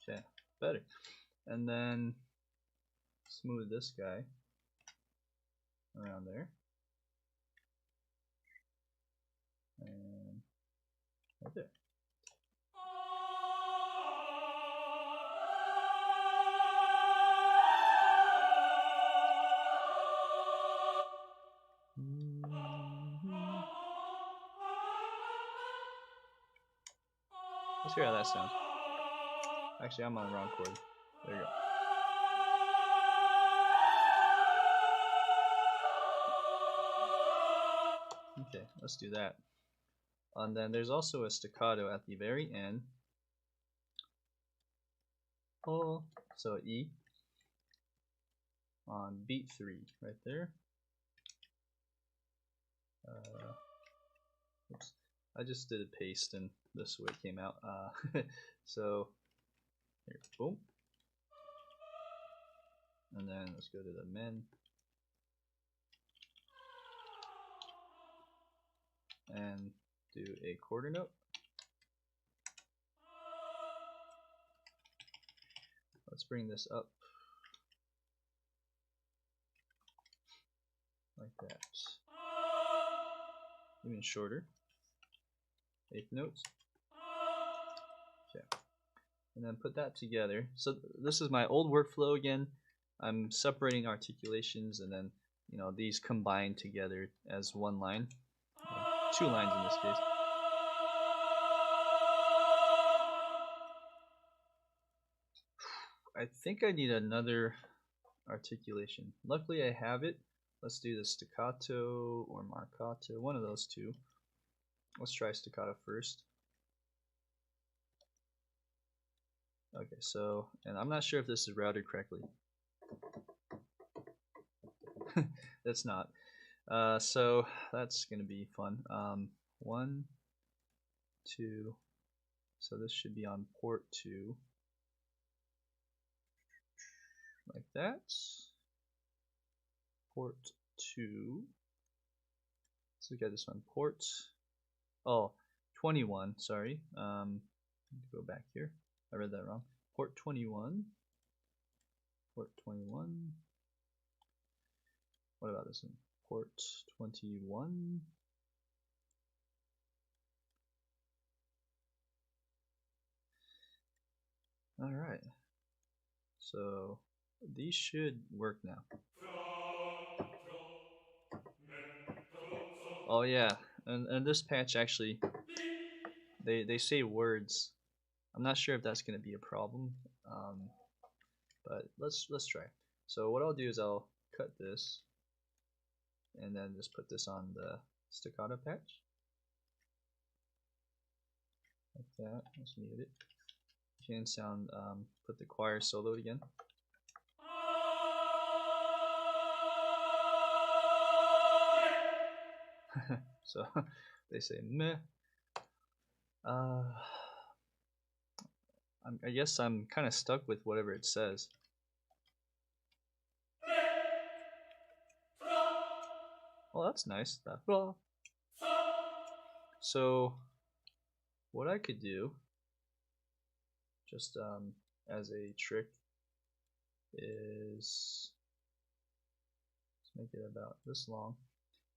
Okay, better. And then smooth this guy around there. And right there. Let's hear how that sounds. Actually, I'm on the wrong chord. There you go. Okay, let's do that. And then there's also a staccato at the very end. Oh, so E on beat 3 right there. Oops, I just did a paste and this way it came out. So here, boom. And then let's go to the min. And do a quarter note. Let's bring this up like that. Even shorter. 8th notes. Okay. And then put that together. So this is my old workflow again. I'm separating articulations and then these combine together as one line. 2 lines in this case. I think I need another articulation. Luckily I have it. Let's do the staccato or marcato, one of those two. Let's try staccato first. Okay, so, and I'm not sure if this is routed correctly. That's not. So that's gonna be fun. 1, 2. So this should be on port 2. Like that. Port 2. Let's look at this one. Port. Oh, 21. Sorry. Go back here. I read that wrong. Port 21. Port 21. What about this one? Port 21. Alright, so these should work now. Oh yeah, and this patch actually, they say words. I'm not sure if that's going to be a problem, but let's try. So what I'll do is I'll cut this and then just put this on the staccato patch like that. Let's mute it. Can sound, put the choir solo again. So they say meh. I guess I'm kind of stuck with whatever it says. Well, that's nice. So what I could do, just as a trick, is let's make it about this long.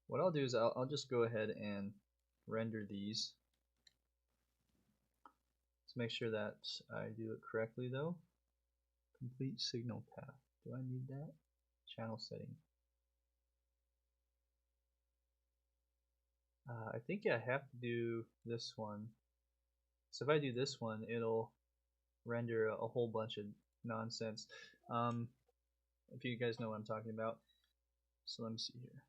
What I'll do is I'll just go ahead and render these. Let's make sure that I do it correctly though. Complete signal path. Do I need that? Channel setting. I think I have to do this one. So if I do this one, it'll render a whole bunch of nonsense. If you guys know what I'm talking about. So let me see here.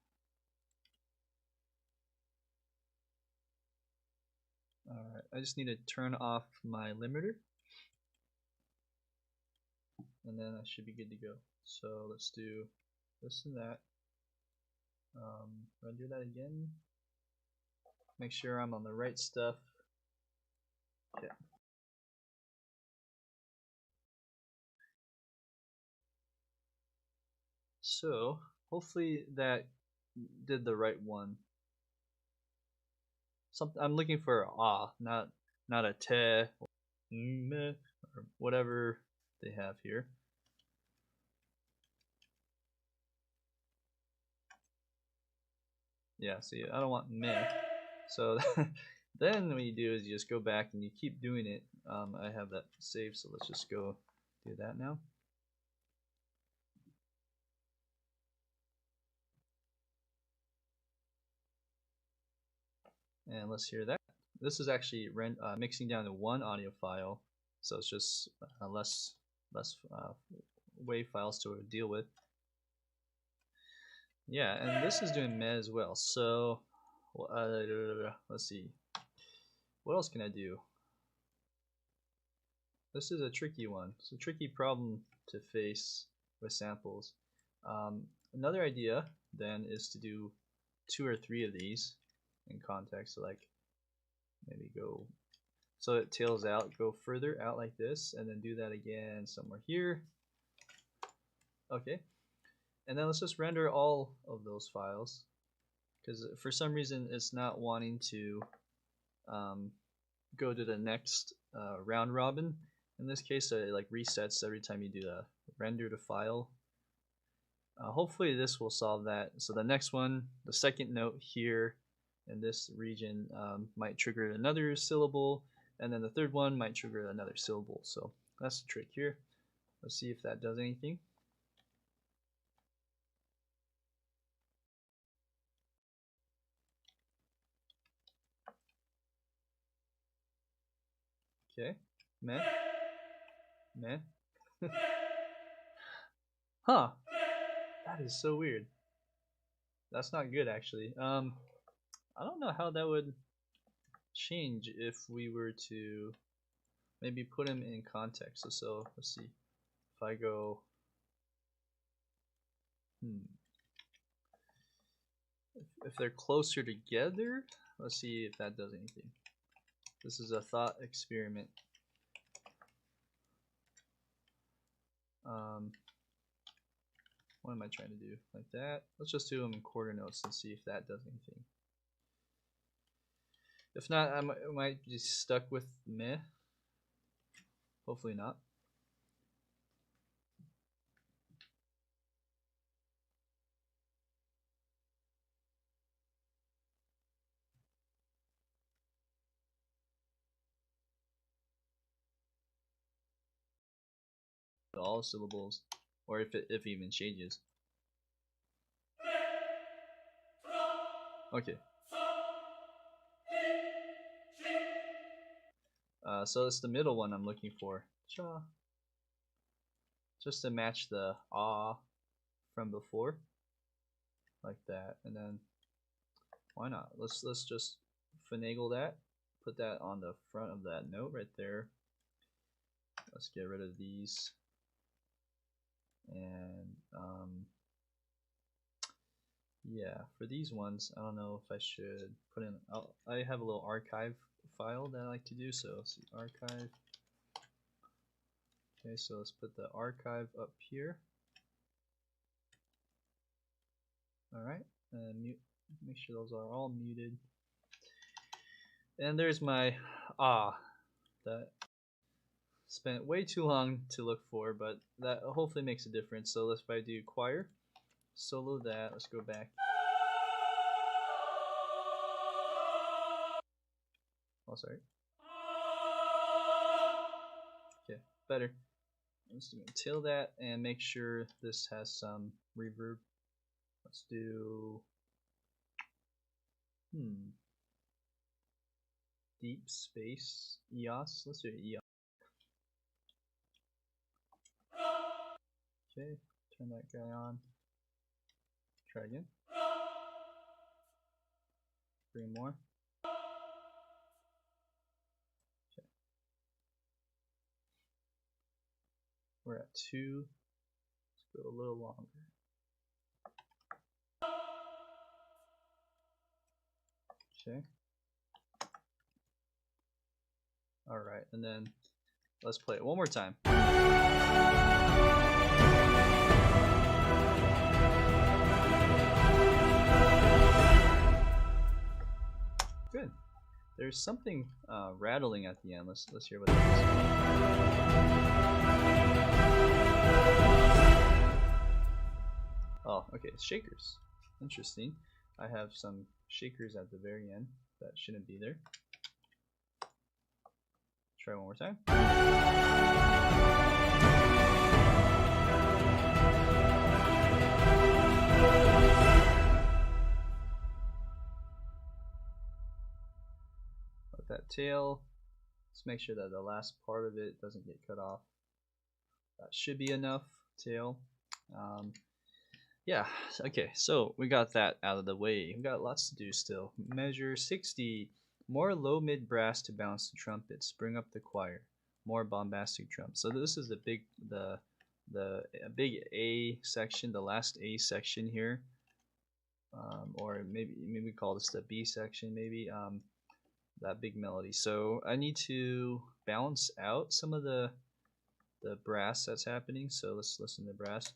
Alright, I just need to turn off my limiter. And then I should be good to go. So let's do this and that. Render that again. Make sure I'm on the right stuff. Okay. So hopefully that did the right one. I'm looking for a ah, not a te or meh or whatever they have here. Yeah, see, I don't want meh. So then what you do is you just go back and you keep doing it. I have that saved, so let's just go do that now. And let's hear that. This is actually mixing down to one audio file, so it's just less WAV files to deal with. Yeah, and this is doing meh as well. So let's see. What else can I do? This is a tricky one. It's a tricky problem to face with samples. Another idea then is to do 2 or 3 of these in context. So like maybe go so it tails out, go further out like this, and then do that again somewhere here. Okay, and then let's just render all of those files, because for some reason it's not wanting to go to the next round robin. In this case, it like resets every time you do a render to file. Hopefully this will solve that. So the next one, the second note here in this region might trigger another syllable, and then the third one might trigger another syllable. So that's the trick here. Let's see if that does anything. Okay, meh, meh. Huh, that is so weird. That's not good actually. I don't know how that would change if we were to maybe put them in context. So let's see. If I go, if they're closer together, let's see if that does anything. This is a thought experiment. What am I trying to do? Like that? Let's just do them in quarter notes and see if that does anything. If not, I might be stuck with meh. Hopefully not. all syllables, or if it even changes. Okay. So it's the middle one I'm looking for. Cha. Just to match the ah from before, like that, and then why not? Let's just finagle that. Put that on the front of that note right there. Let's get rid of these, and yeah, for these ones, I don't know if I should put in. I have a little archive file that I like to do. So let's see, archive. Okay, so let's put the archive up here. Alright, and mute, make sure those are all muted. And there's my that spent way too long to look for, but that hopefully makes a difference. So let's, if I do choir, solo that, let's go back. Oh, sorry. Okay, better. I'm just gonna tail that and make sure this has some reverb. Let's do deep space EOS. Let's do EOS. Okay, turn that guy on. Try again. 3 more. Okay. We're at 2. Let's go a little longer. Okay. Alright, and then let's play it one more time. Good. There's something rattling at the end. Let's hear what that is. Oh, okay, shakers. Interesting. I have some shakers at the very end that shouldn't be there. Try one more time. Let that tail. Let's make sure that the last part of it doesn't get cut off. That should be enough tail. Yeah, okay, so we got that out of the way. We got lots to do still. Measure 60. More low mid brass to balance the trumpets. Bring up the choir. More bombastic drums. So this is the big big A section, the last A section here, or maybe call this the B section. Maybe that big melody. So I need to balance out some of the brass that's happening. So let's listen to brass.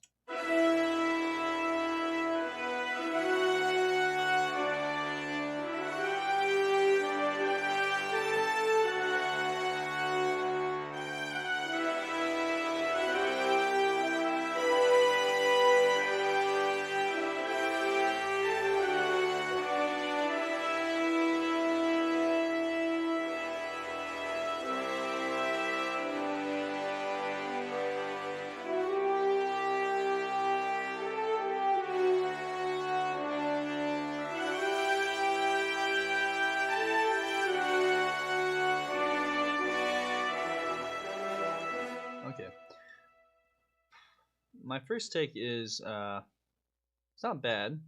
My first take is it's not bad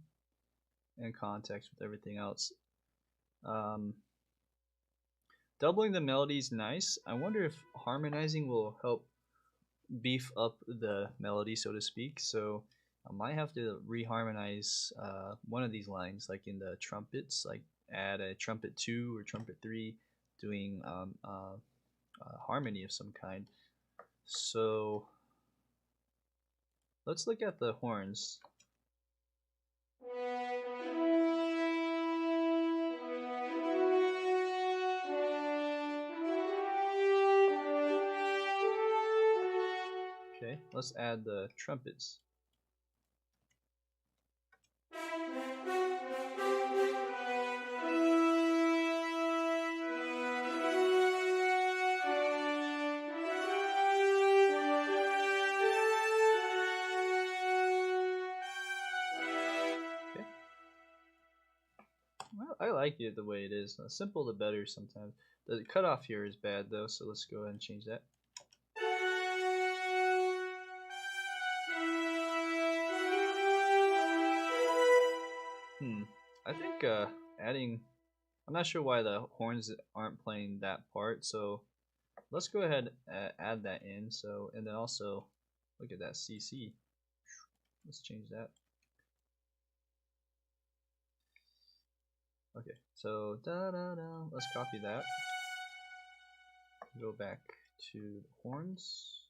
in context with everything else. Doubling the melody is nice. I wonder if harmonizing will help beef up the melody, so to speak. So I might have to reharmonize one of these lines, like in the trumpets, like add a trumpet 2 or trumpet 3, doing harmony of some kind. So let's look at the horns. Okay, let's add the trumpets. like it the way it is. Simple the better sometimes. The cutoff here is bad though, so let's go ahead and change that. I think adding, I'm not sure why the horns aren't playing that part, so let's go ahead and add that in. So, and then also look at that CC. Let's change that. Okay, so da da da. Let's copy that. Go back to the horns.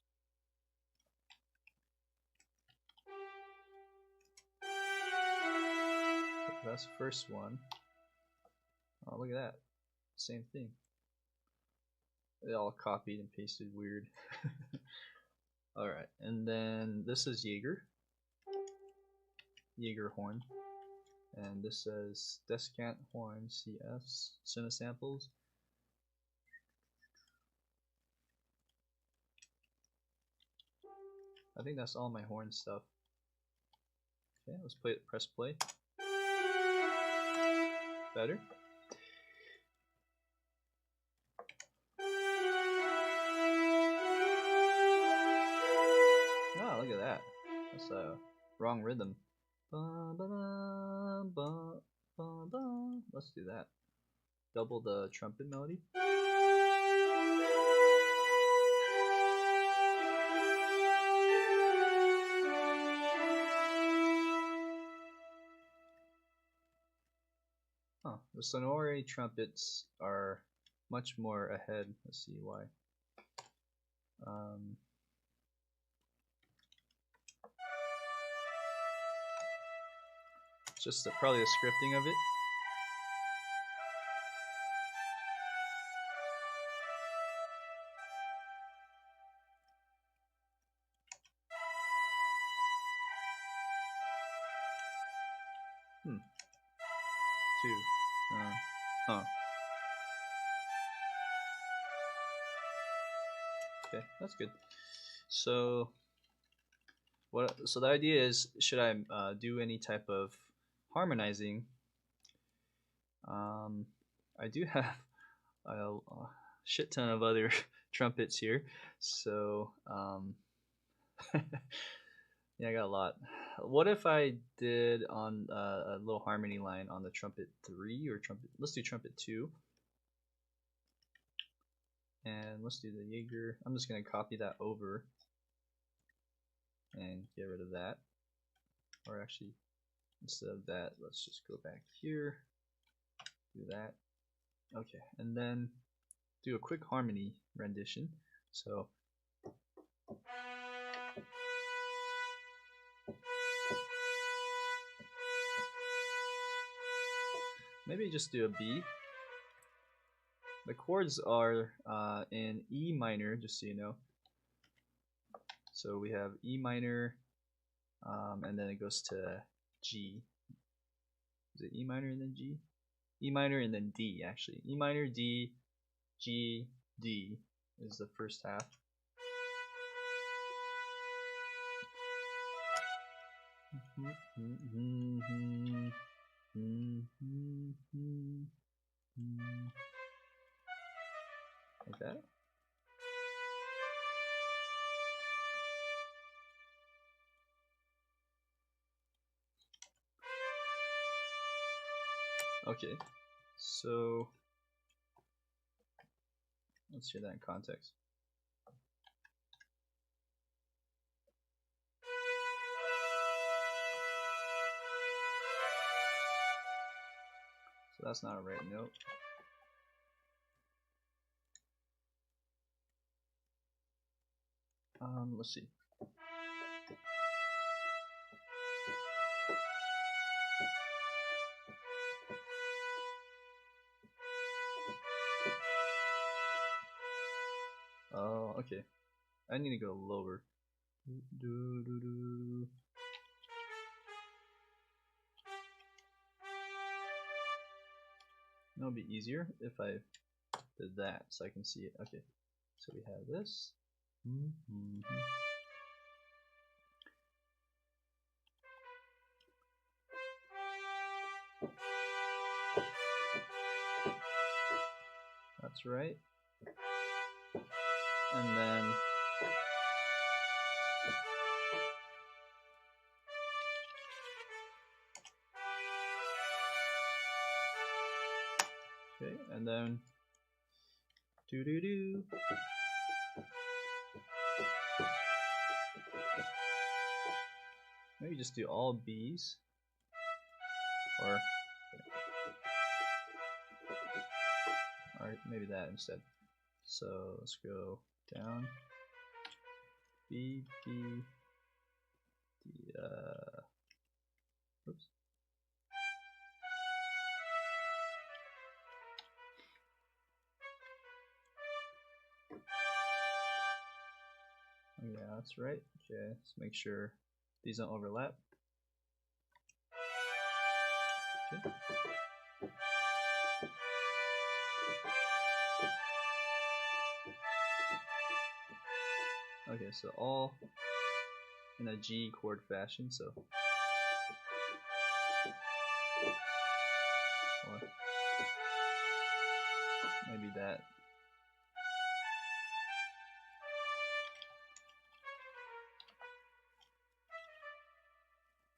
So that's the first one. Oh, look at that. Same thing. They all copied and pasted weird. Alright, and then this is Jaeger horn. And this says Descant horn CS Cinesamples. I think that's all my horn stuff. Okay, let's play it, press play. Better. Oh, look at that. That's a wrong rhythm. Let's do that. Double the trumpet melody. Huh. The Sonore trumpets are much more ahead. Let's see why. Just probably the scripting of it. Okay, that's good. So so the idea is, should I do any type of harmonizing? I do have a shit ton of other trumpets here, so yeah, I got a lot. What if I did on a little harmony line on the trumpet 3 or trumpet? Let's do trumpet 2, and let's do the Jaeger. I'm just gonna copy that over and get rid of that, or actually instead of that, let's just go back here, do that. Okay, and then do a quick harmony rendition. So maybe just do a B. The chords are in E minor, just so you know. So we have E minor, and then it goes to G. Is it E minor and then G? E minor and then D, actually. E minor, D, G, D is the first half. Like that. Okay, so let's hear that in context. So that's not a right note. Let's see. Oh, okay. I need to go lower. It'll be easier if I did that so I can see it. Okay, so we have this. that's right. And then okay, and then do do do. Maybe just do all B's, or maybe that instead. So let's go down, B, B, D, oops. Yeah, that's right. Okay, let's make sure these don't overlap. Okay. Okay, so all in a G chord fashion, so or maybe that.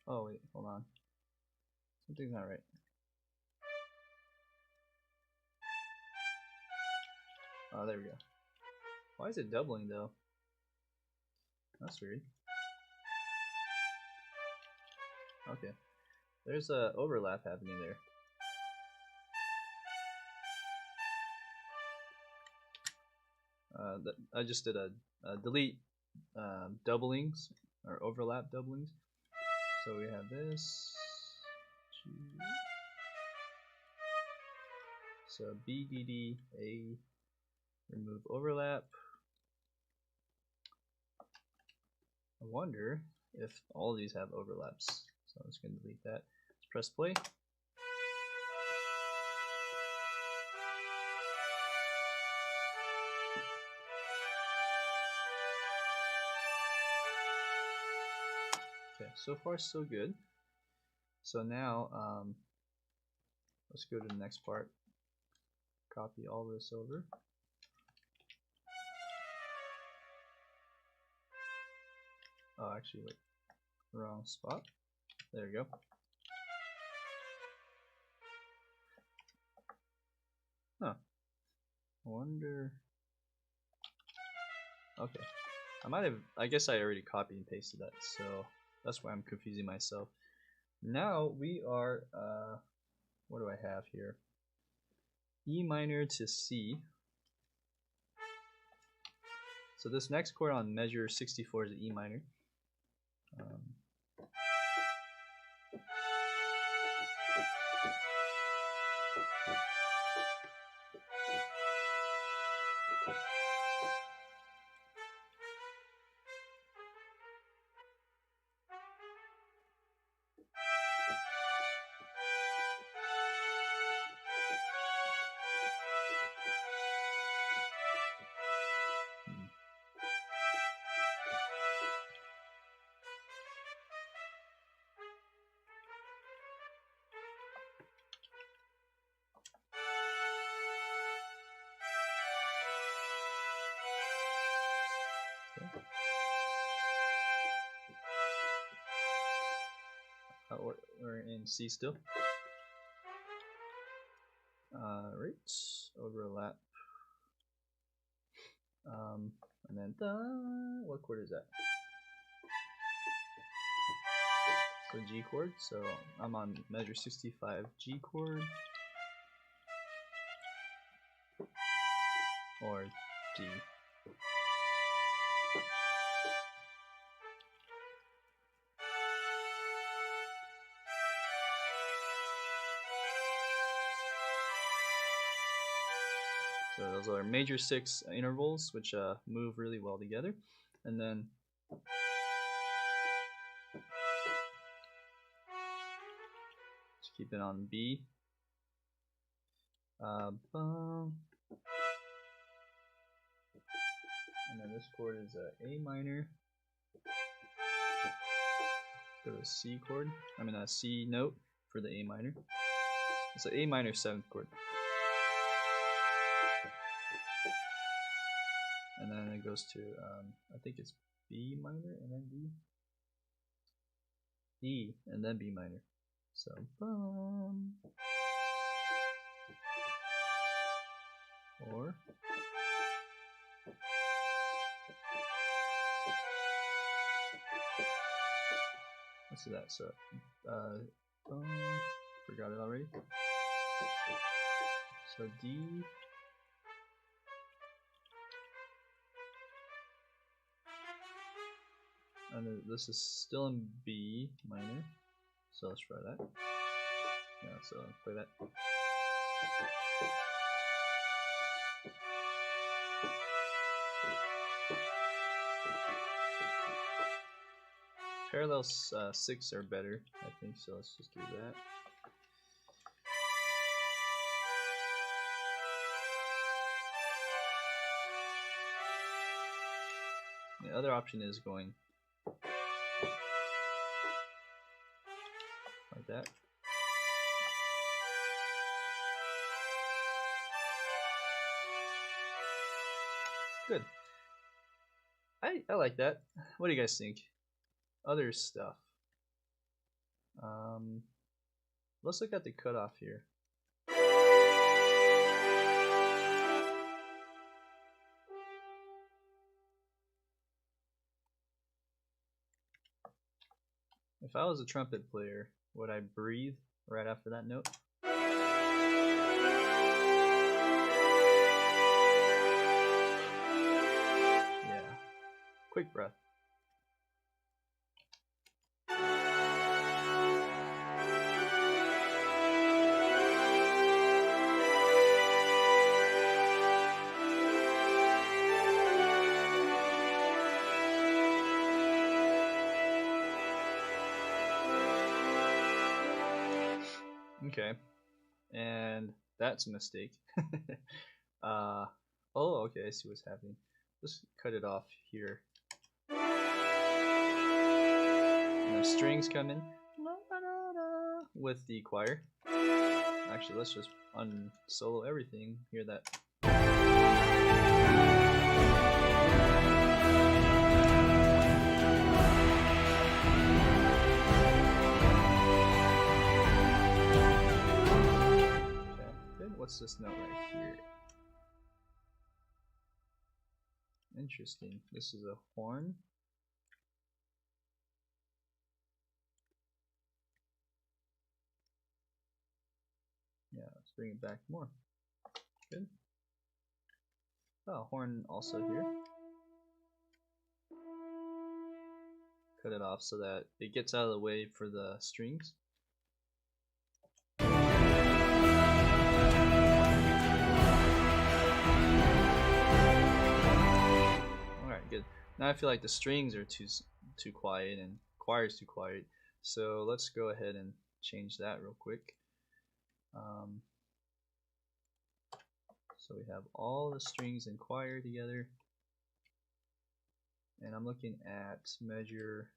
Oh wait, hold on. Something's not right. Oh, there we go. Why is it doubling though? That's weird. Okay, there's a overlap happening there. I just did a delete doublings or overlap doublings. So we have this. So B, D, D, A, remove overlap. I wonder if all these have overlaps. So I'm just going to delete that. Let's press play. Okay, so far so good. So now let's go to the next part. Copy all this over. Oh, actually, wait, wrong spot. There we go. Huh. I wonder. Okay. I guess I already copied and pasted that, so that's why I'm confusing myself. Now we are, what do I have here? E minor to C. So this next chord on measure 64 is E minor. We're in C still. Right, overlap. And then what chord is that? So G chord. So I'm on measure 65 G chord or D. So those are major 6 intervals, which move really well together. And then just keep it on B. And then this chord is A minor. Go to C chord. I mean a C note for the A minor. It's an A minor 7th chord. goes to I think it's B minor and then D, E and then B minor. So or let's do that. So forgot it already. So D, and this is still in B minor. So let's try that. Yeah, so play that. Parallel 6 are better, I think, so let's just do that. The other option is going like that. Good. I like that. What do you guys think? Other stuff. Let's look at the cutoff here. If I was a trumpet player, would I breathe right after that note? Yeah. Quick breath. Okay, and that's a mistake. Oh, okay, I see what's happening. Let's cut it off here. And the strings come in with the choir. Actually, let's just unsolo everything. Hear that. What's this note right here? Interesting. This is a horn. Yeah, let's bring it back more. Good. Oh, horn also here. Cut it off so that it gets out of the way for the strings. Good. Now I feel like the strings are too quiet and choir is too quiet. So let's go ahead and change that real quick. So we have all the strings and choir together. And I'm looking at measure.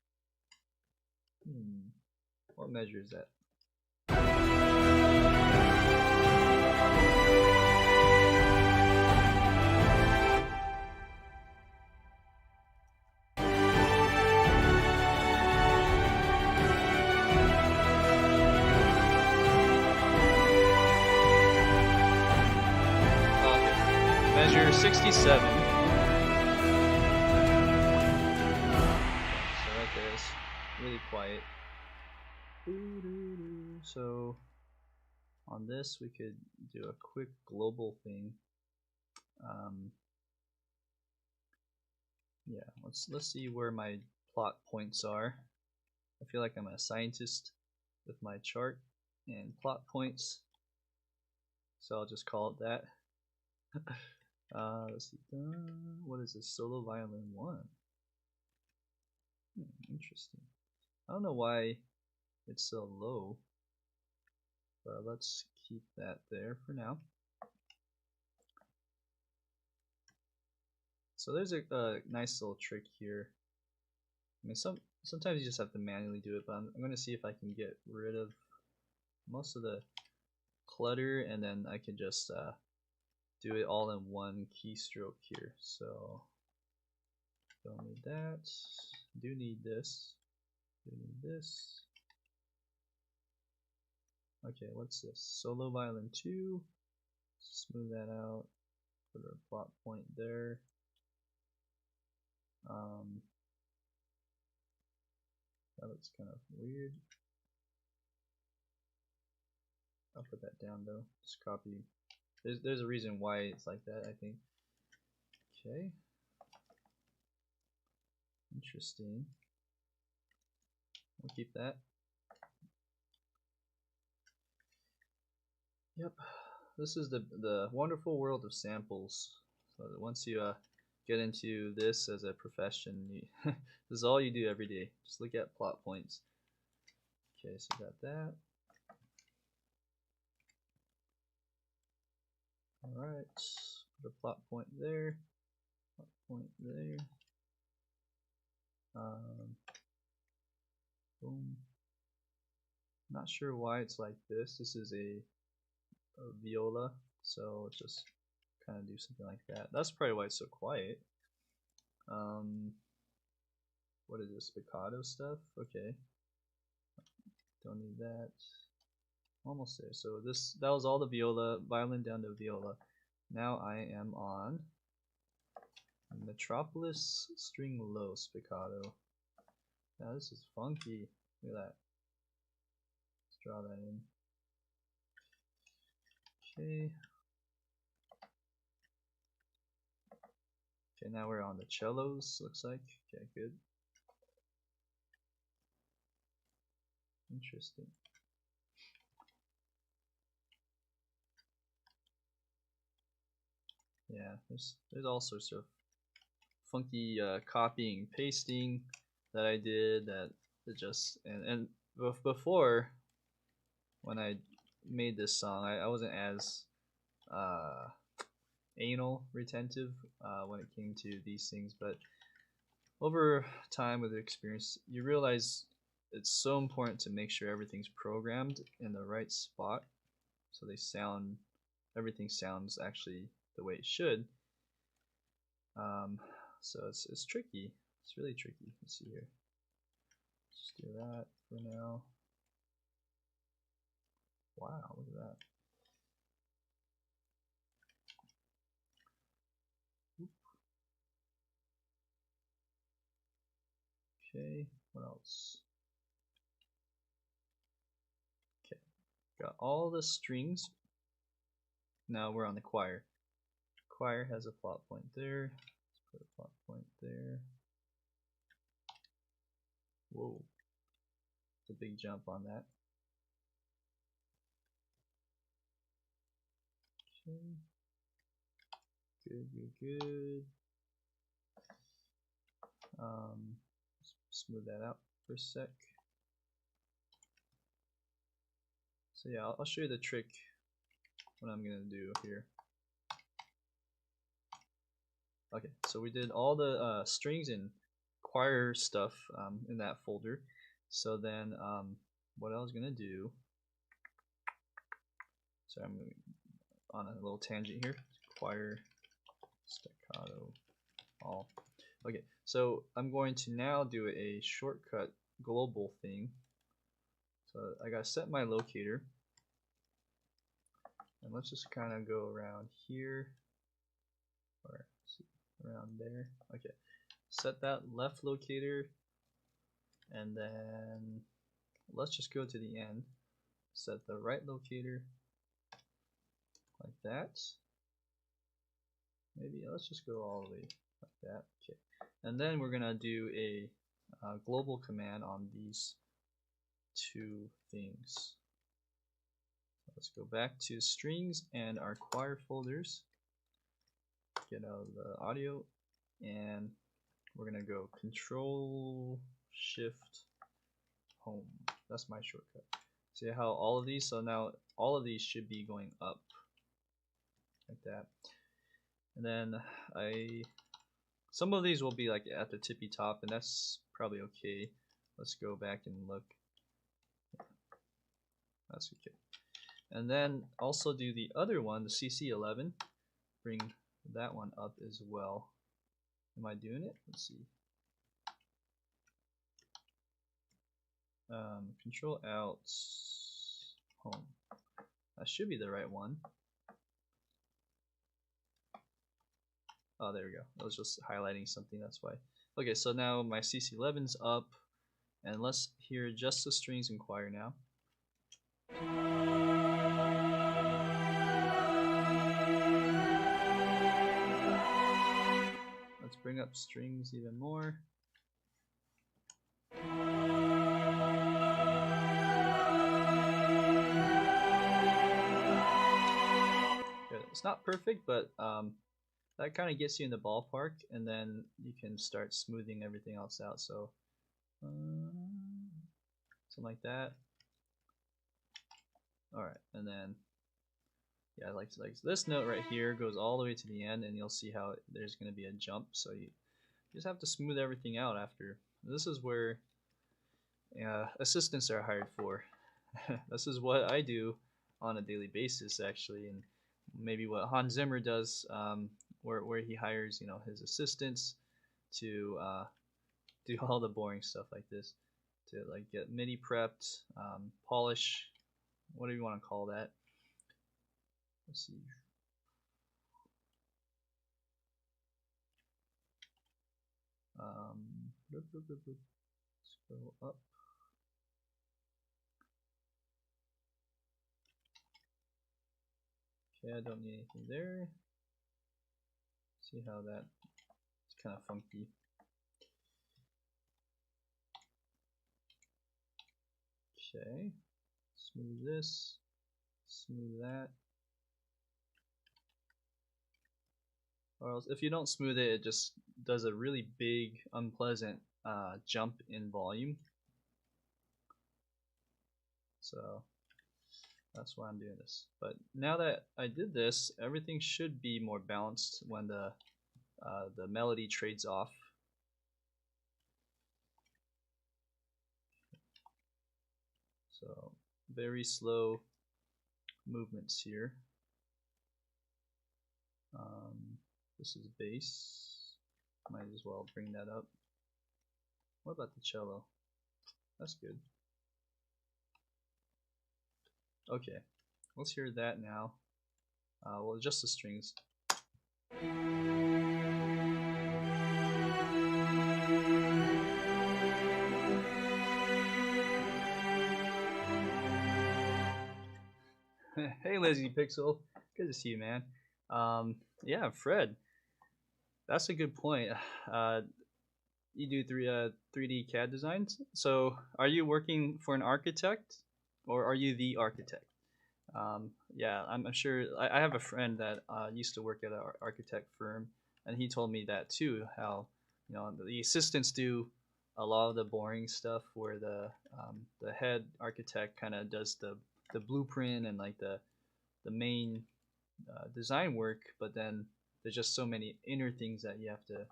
What measure is that? Measure 67. So right there is really quiet. So on this we could do a quick global thing. Yeah, let's see where my plot points are. I feel like I'm a scientist with my chart and plot points. So I'll just call it that. Let's see. What is this? Solo violin 1. Interesting. I don't know why it's so low, but let's keep that there for now. So there's a nice little trick here. I mean, sometimes you just have to manually do it, but I'm going to see if I can get rid of most of the clutter, and then I can just do it all in one keystroke here. So Don't need that. Do need this. Do need this. Okay, what's this? Solo violin 2. Smooth that out. Put a plot point there. That looks kind of weird. I'll put that down though. Just copy. There's a reason why it's like that, I think. Okay. Interesting. We'll keep that. Yep. This is the wonderful world of samples. So that once you get into this as a profession, this is all you do every day. Just look at plot points. Okay, so got that. Alright, put a plot point there. Plot point there. Boom. Not sure why it's like this. This is a viola, so let's just kind of do something like that. That's probably why it's so quiet. What is this, spiccato stuff? Okay, don't need that. Almost there. So that was all the viola, violin down to viola. Now I am on Metropolis string low spiccato. Now this is funky. Look at that. Let's draw that in. Okay. Okay, now we're on the cellos, looks like. Okay, good. Interesting. Yeah, there's all sorts of funky copying, pasting that I did that it just and before when I made this song, I wasn't as anal retentive when it came to these things, but over time with the experience, you realize it's so important to make sure everything's programmed in the right spot, so everything sounds actually the way it should. So it's tricky. It's really tricky. Let's see here. Just do that for now. Wow, look at that. Okay, what else? Okay, got all the strings. Now we're on the choir. Choir has a plot point there. Let's put a plot point there. Whoa, it's a big jump on that. Okay, good. Smooth that out for a sec. So yeah, I'll show you the trick, what I'm gonna do here. Okay, so we did all the strings and choir stuff in that folder. So then what I was gonna do, so I'm on a little tangent here, choir, staccato, all. Okay, so I'm going to now do a shortcut global thing. So I gotta set my locator, and let's just kind of go around here, or around there. Okay, set that left locator, and then let's just go to the end, set the right locator like that. Maybe let's just go all the way like that. Okay, and then we're gonna do a global command on these two things. Let's go back to strings and our choir folders, get out of the audio, and we're gonna go Control Shift Home. That's my shortcut. See how all of these, so now all of these should be going up like that. And then some of these will be like at the tippy top, and that's probably okay. Let's go back and look. That's okay. And then also do the other one, the CC11, bring that one up as well. Am I doing it? Let's see. Control Alt Home. That should be the right one. Oh, there we go. I was just highlighting something, that's why. Okay, so now my CC11's up, and let's hear just the strings in choir now. Let's bring up strings even more. Good. It's not perfect, but that kind of gets you in the ballpark, and then you can start smoothing everything else out. So something like that. All right, and then yeah, like this note right here goes all the way to the end, and you'll see how there's going to be a jump. So you just have to smooth everything out after. This is where assistants are hired for. This is what I do on a daily basis, actually, and maybe what Hans Zimmer does, where he hires, his assistants to do all the boring stuff like this, to like get MIDI prepped, polish, whatever you want to call that. Let's see. Let's go up. Okay, I don't need anything there. See how that is kind of funky. Okay, smooth this, smooth that. Or else, if you don't smooth it, it just does a really big, unpleasant jump in volume. So that's why I'm doing this. But now that I did this, everything should be more balanced when the melody trades off. So very slow movements here. This is bass. Might as well bring that up. What about the cello? That's good. Okay, let's hear that now. Well, just the strings. Hey, Lizzie Pixel. Good to see you, man. Yeah, Fred. That's a good point. You do 3D CAD designs. So, are you working for an architect, or are you the architect? Yeah, I'm sure. I have a friend that used to work at an architect firm, and he told me that too. How the assistants do a lot of the boring stuff, where the head architect kind of does the blueprint and like the main design work, but then there's just so many inner things that you have to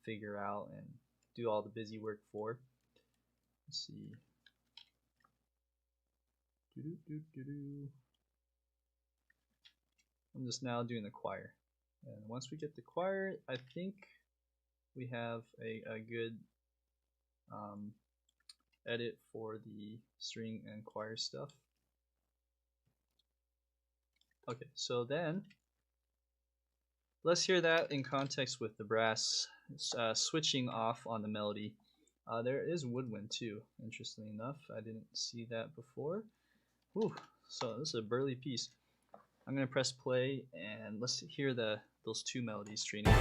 figure out and do all the busy work for. Let's see. I'm just now doing the choir, and once we get the choir, I think we have a good edit for the string and choir stuff. Okay, so then let's hear that in context with the brass switching off on the melody. There is woodwind too, interestingly enough. I didn't see that before. Ooh, so this is a burly piece. I'm gonna press play and let's hear those two melodies training.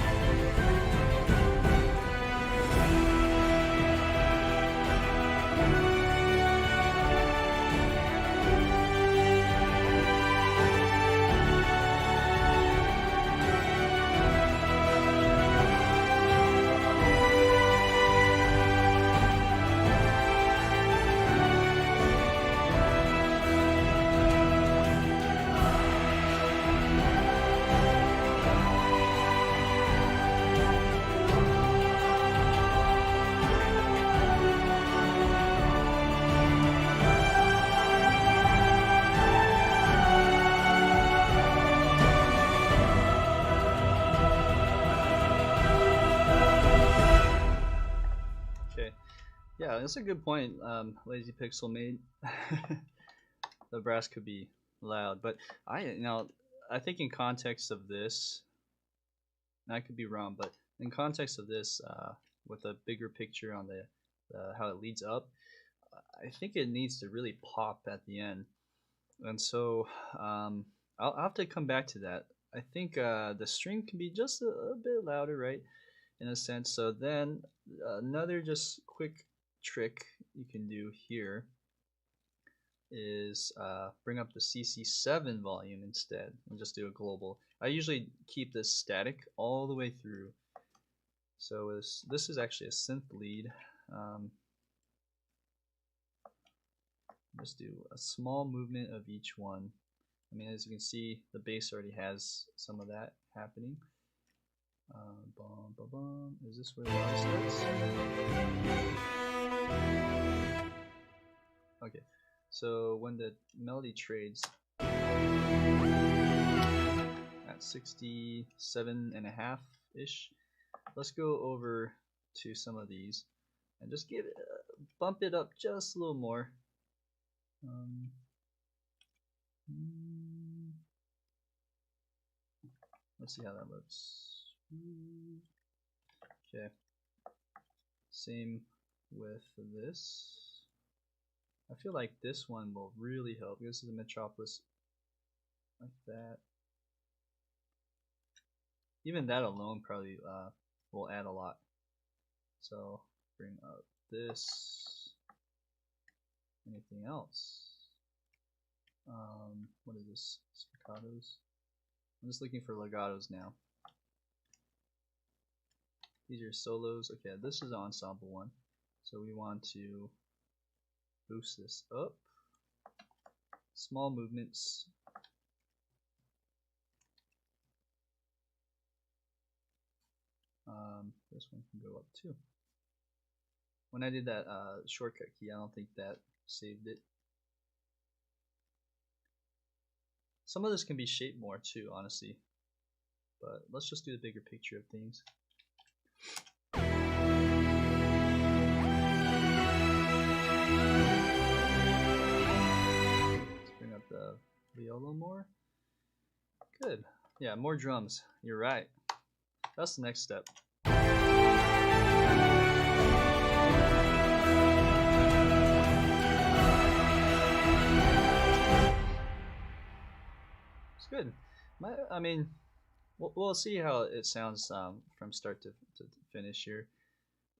Yeah, that's a good point. Lazy Pixel made the brass could be loud, but I think in context of this, and I could be wrong, but in context of this, with a bigger picture on the how it leads up, I think it needs to really pop at the end, and so I'll have to come back to that. I think the string can be just a bit louder, right, in a sense. So then another just quick trick you can do here is bring up the CC7 volume instead and just do a global. I usually keep this static all the way through. So this is actually a synth lead. Just do a small movement of each one. I mean, as you can see, the bass already has some of that happening. Bum, bum, bum. Is this where the line starts? Okay, so when the melody trades at 67.5-ish, let's go over to some of these and just bump it up just a little more. Let's see how that looks. Okay. Same with this. I feel like this one will really help. This is a Metropolis, like that. Even that alone probably will add a lot. So bring up this. Anything else? What is this? Spiccatos. I'm just looking for legatos now. These are solos. Okay, this is the ensemble one. So we want to boost this up. Small movements. This one can go up too. When I did that shortcut key, I don't think that saved it. Some of this can be shaped more too, honestly. But let's just do the bigger picture of things. Let's bring up the viola more. Good. Yeah, more drums. You're right. That's the next step. It's good. I mean, we'll see how it sounds from start to finish here.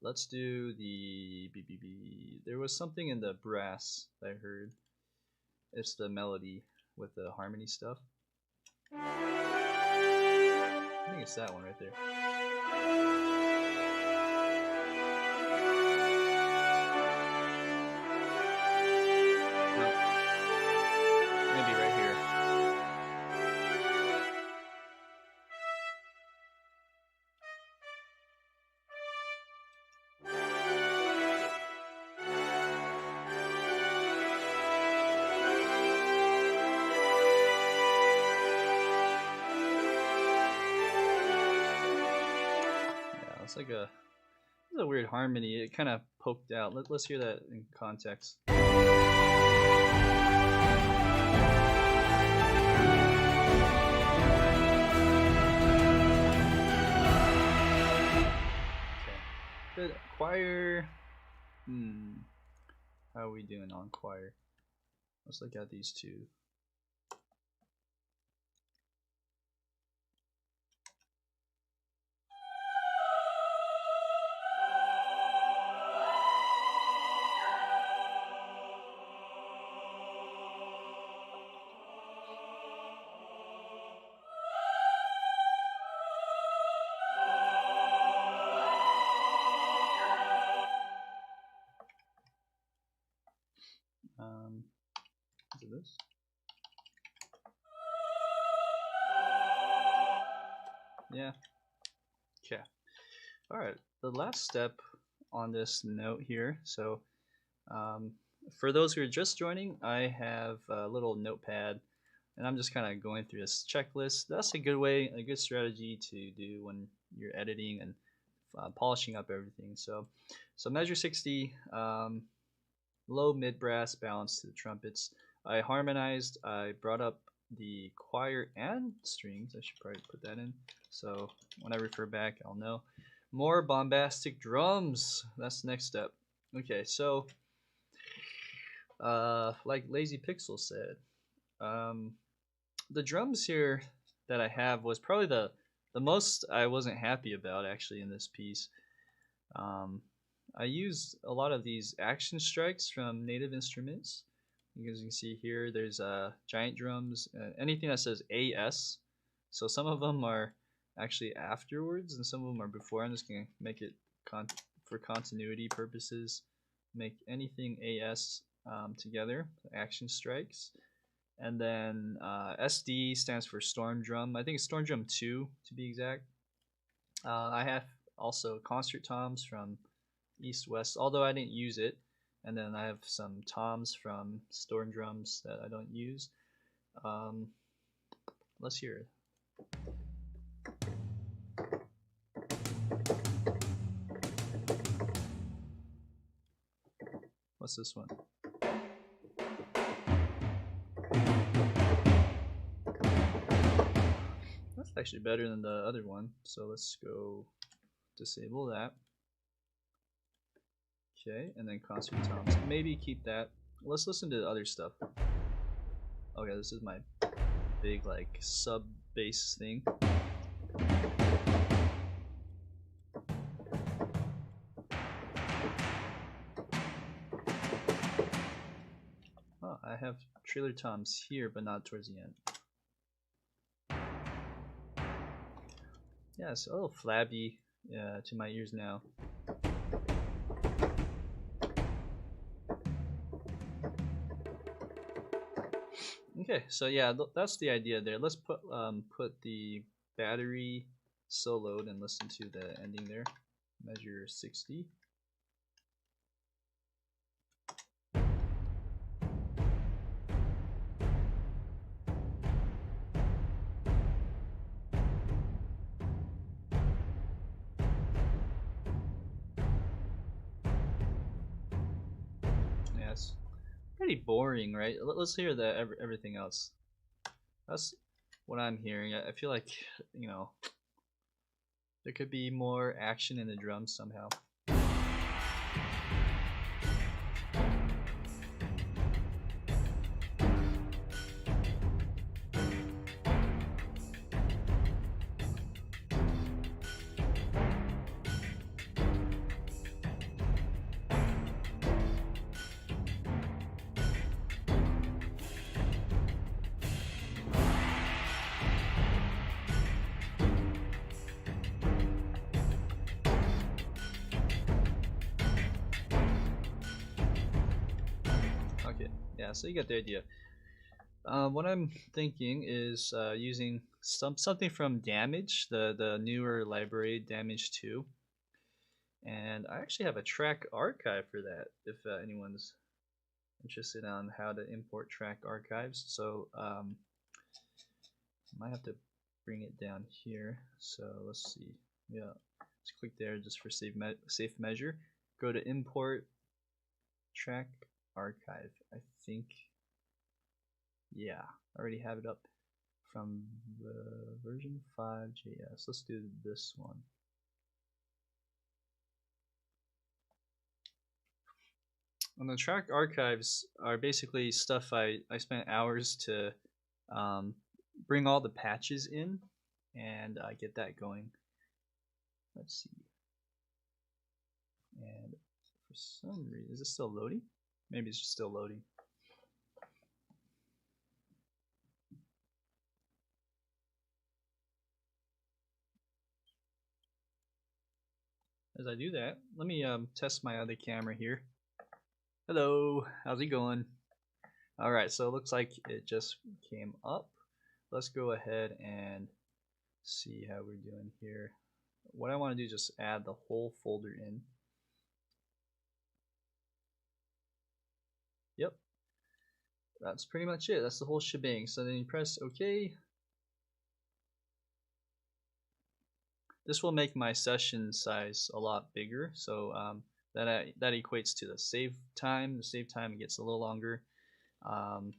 Let's do the BBB. There was something in the brass that I heard. It's the melody with the harmony stuff. I think it's that one right there. Maybe right here. Yeah, it's like a weird harmony. It kind of poked out. Let's hear that in context. Good. Choir. How are we doing on choir? Let's look at these two. Is it this? Yeah. Okay. All right. The last step on this note here. So, for those who are just joining, I have a little notepad, and I'm just kind of going through this checklist. That's a good way, a good strategy to do when you're editing and polishing up everything. So measure 60, low mid brass balance to the trumpets. I harmonized. I brought up the choir and strings. I should probably put that in. So when I refer back, I'll know. More bombastic drums. That's the next step. Okay, so like Lazy Pixel said, the drums here that I have was probably the most I wasn't happy about actually in this piece. I used a lot of these action strikes from Native Instruments. As you can see here, there's giant drums, anything that says AS. So some of them are actually afterwards, and some of them are before. I'm just gonna make it for continuity purposes. Make anything AS together, action strikes. And then SD stands for Storm Drum. I think it's Storm Drum 2 to be exact. I have also concert toms from East West, although I didn't use it. And then I have some toms from Storm Drums that I don't use. Let's hear it. What's this one? That's actually better than the other one. So let's go disable that. Okay, and then concert toms. Maybe keep that. Let's listen to the other stuff. Okay, this is my big like sub bass thing. Oh, I have trailer toms here, but not towards the end. Yeah, it's a little flabby to my ears now. Okay, so yeah, that's the idea there. Let's put the battery soloed and listen to the ending there. Measure 60. Yes, pretty boring, right? Let's hear everything else. That's what I'm hearing. I feel like, you know, there could be more action in the drums somehow. Okay, yeah, so you get the idea. What I'm thinking is using something from Damage, the newer library, Damage 2. And I actually have a track archive for that if anyone's interested on how to import track archives. So I might have to bring it down here. So let's see. Yeah, let's click there just for safe measure. Go to import track archive. I think, yeah, I already have it up from the version 5.js. Let's do this one. And the track archives are basically stuff I spent hours to bring all the patches in and get that going. Let's see. And for some reason, is it still loading? Maybe it's just still loading. As I do that, let me test my other camera here. Hello, how's it going? Alright, so it looks like it just came up. Let's go ahead and see how we're doing here. What I want to do is just add the whole folder in. Yep, that's pretty much it. That's the whole shebang. So then you press OK. this will make my session size a lot bigger. So that equates to the save time. The save time gets a little longer. Um,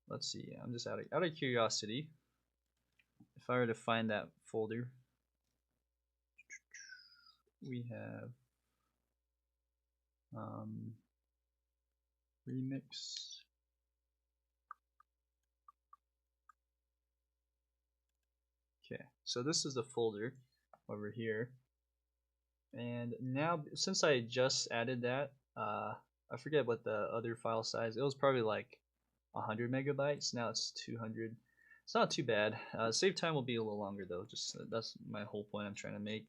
let's see. I'm just out of curiosity. If I were to find that folder, we have remix. Okay, so this is the folder over here. And now, since I just added that, I forget what the other file size. It was probably like 100 megabytes. Now it's 200. It's not too bad. Save time will be a little longer though. Just that's my whole point I'm trying to make.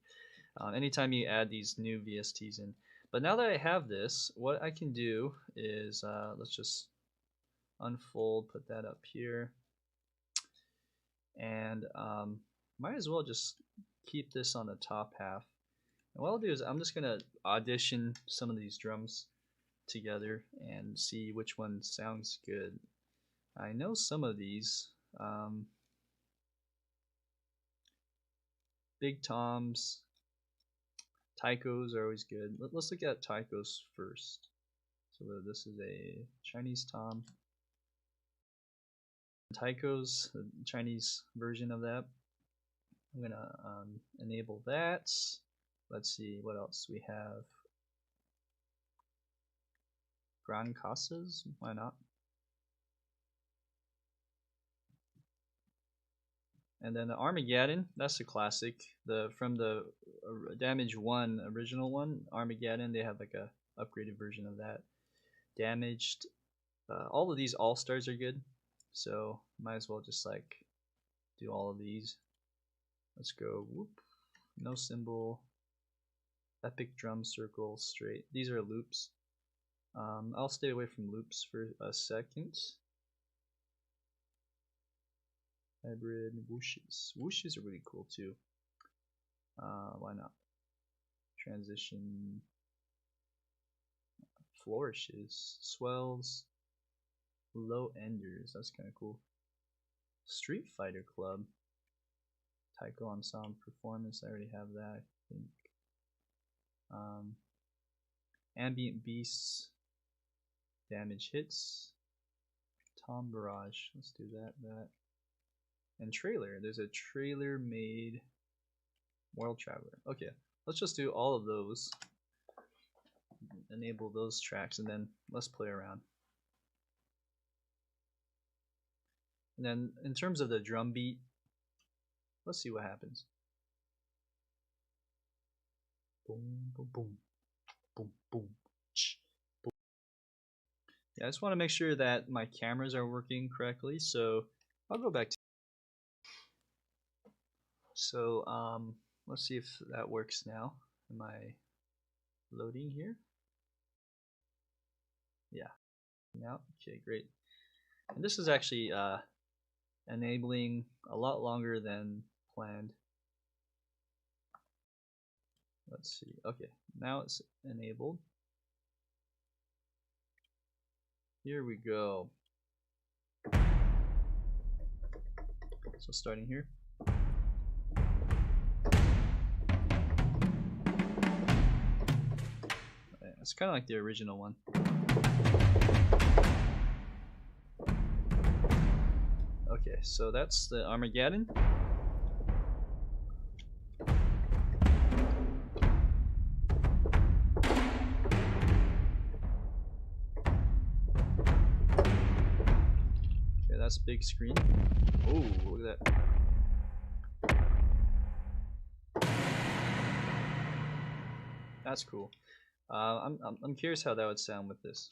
Anytime you add these new VSTs in. But now that I have this, what I can do is let's just unfold, put that up here, and might as well just keep this on the top half. And what I'll do is I'm just gonna audition some of these drums together and see which one sounds good. I know some of these. Big toms, taikos are always good. Let's look at taikos first. So this is a Chinese tom. Taikos, the Chinese version of that. I'm gonna enable that. Let's see what else we have. Gran Casas, why not? And then the Armageddon, that's a classic. From the Damage 1 original one, Armageddon, they have like a upgraded version of that. Damaged, all of these all-stars are good, so might as well just like do all of these. Let's go, whoop, no cymbal, epic drum circle, straight. These are loops. I'll stay away from loops for a second. Hybrid whooshes. Whooshes are really cool too. Why not? Transition. Flourishes. Swells. Low enders. That's kind of cool. Street Fighter Club. Taiko Ensemble Performance. I already have that, I think. Ambient Beasts. Damage Hits. Tom Barrage. Let's do that. And trailer. There's a trailer made World Traveler. Okay, let's just do all of those. Enable those tracks and then let's play around. And then in terms of the drum beat, let's see what happens. Boom, boom, boom, boom, boom, boom. Yeah, I just want to make sure that my cameras are working correctly, so I'll go back to. So let's see if that works now. Am I loading here? Yeah. Now, okay, great. And this is actually enabling a lot longer than planned. Let's see. Okay, now it's enabled. Here we go. So starting here. It's kind of like the original one. Okay, so that's the Armageddon. Okay, that's big screen. Oh, look at that. That's cool. I'm curious how that would sound with this.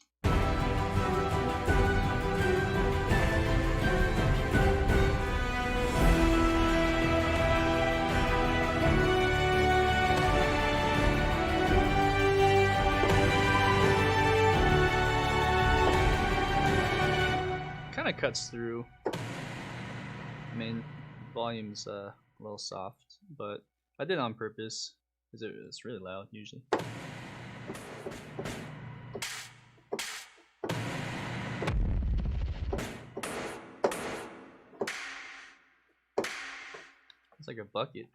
Kind of cuts through. I mean, volume's a little soft, but I did it on purpose because it's really loud usually. It's like a bucket.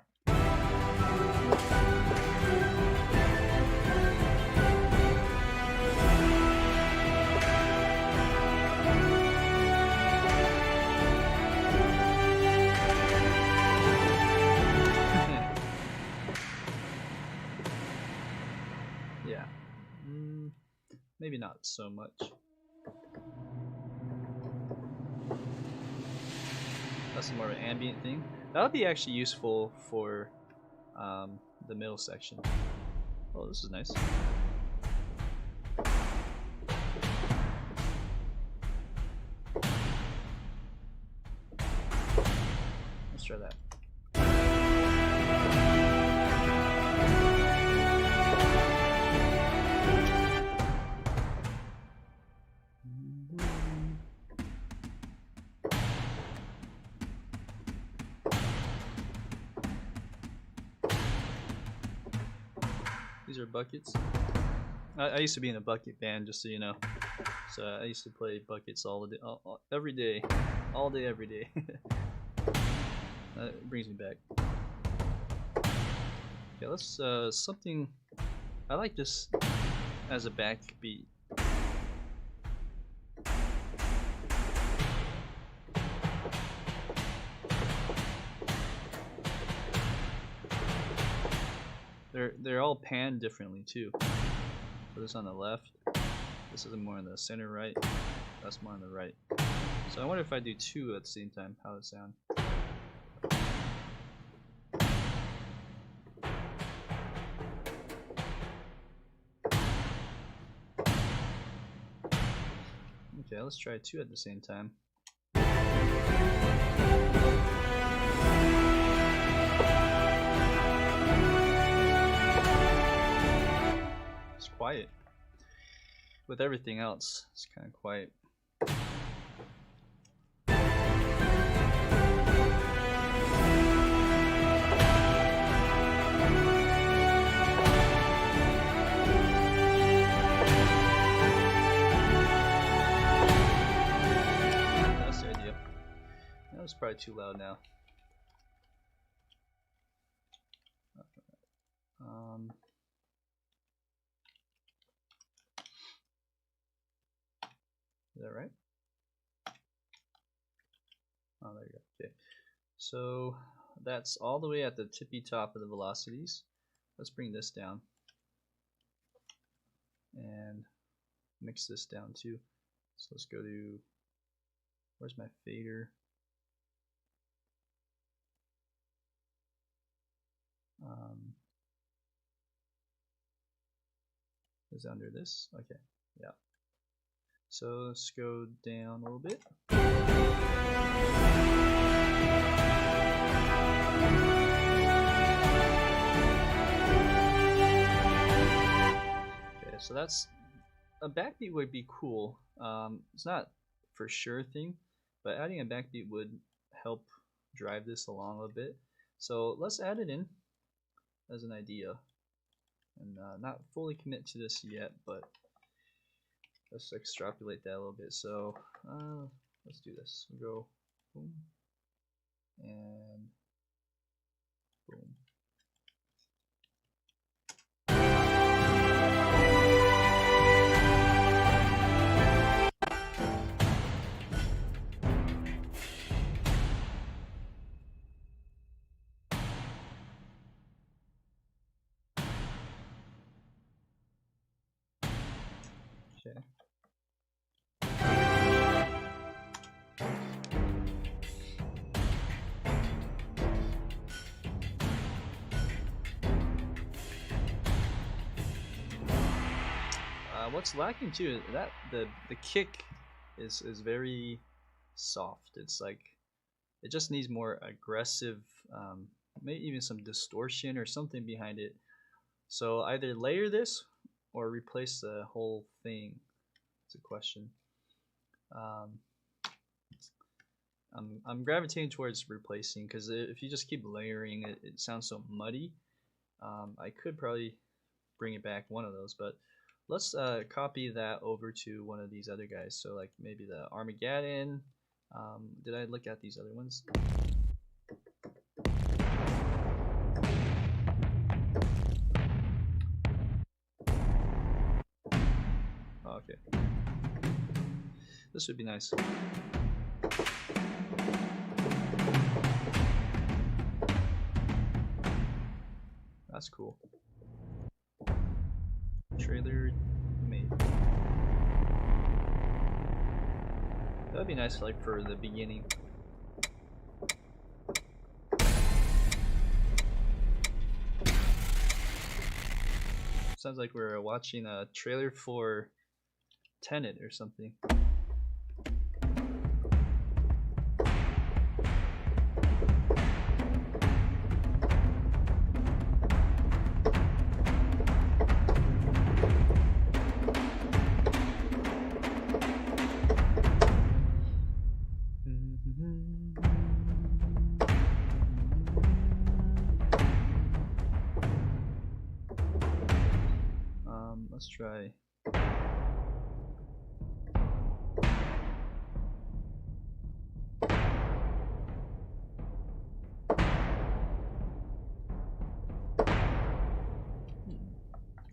Yeah. Maybe not so much. That's more of an ambient thing. That would be actually useful for the middle section. Oh, this is nice. Let's try that. These are buckets. I used to be in a bucket band, just so you know. So I used to play buckets all the day, every day, all day, every day. That brings me back. Okay, let's something. I like this as a backbeat. They're all panned differently too. So this on the left, this is more in the center right, that's more on the right. So I wonder if I do two at the same time, how it sound. Okay, let's try two at the same time. It's quiet. With everything else, it's kind of quiet. That's the idea. That was probably too loud now. Is that right? Oh, there you go. Okay. So that's all the way at the tippy top of the velocities. Let's bring this down and mix this down too. So let's go to, where's my fader? Is it under this? Okay, yeah. So let's go down a little bit. Okay, so that's a backbeat would be cool. It's not for sure thing, but adding a backbeat would help drive this along a little bit. So let's add it in as an idea, and not fully commit to this yet, but let's extrapolate that a little bit. So let's do this. We'll go boom and boom. Okay. What's lacking too, that the kick is very soft. It's like it just needs more aggressive, maybe even some distortion or something behind it. So either layer this or replace the whole thing. It's a question. I'm gravitating towards replacing, because if you just keep layering it, it sounds so muddy. I could probably bring it back one of those, but let's copy that over to one of these other guys. So like maybe the Armageddon. Did I look at these other ones? Oh, okay. This would be nice. That's cool. Trailer made. That'd be nice, like for the beginning. Sounds like we're watching a trailer for Tenet or something. Let's try.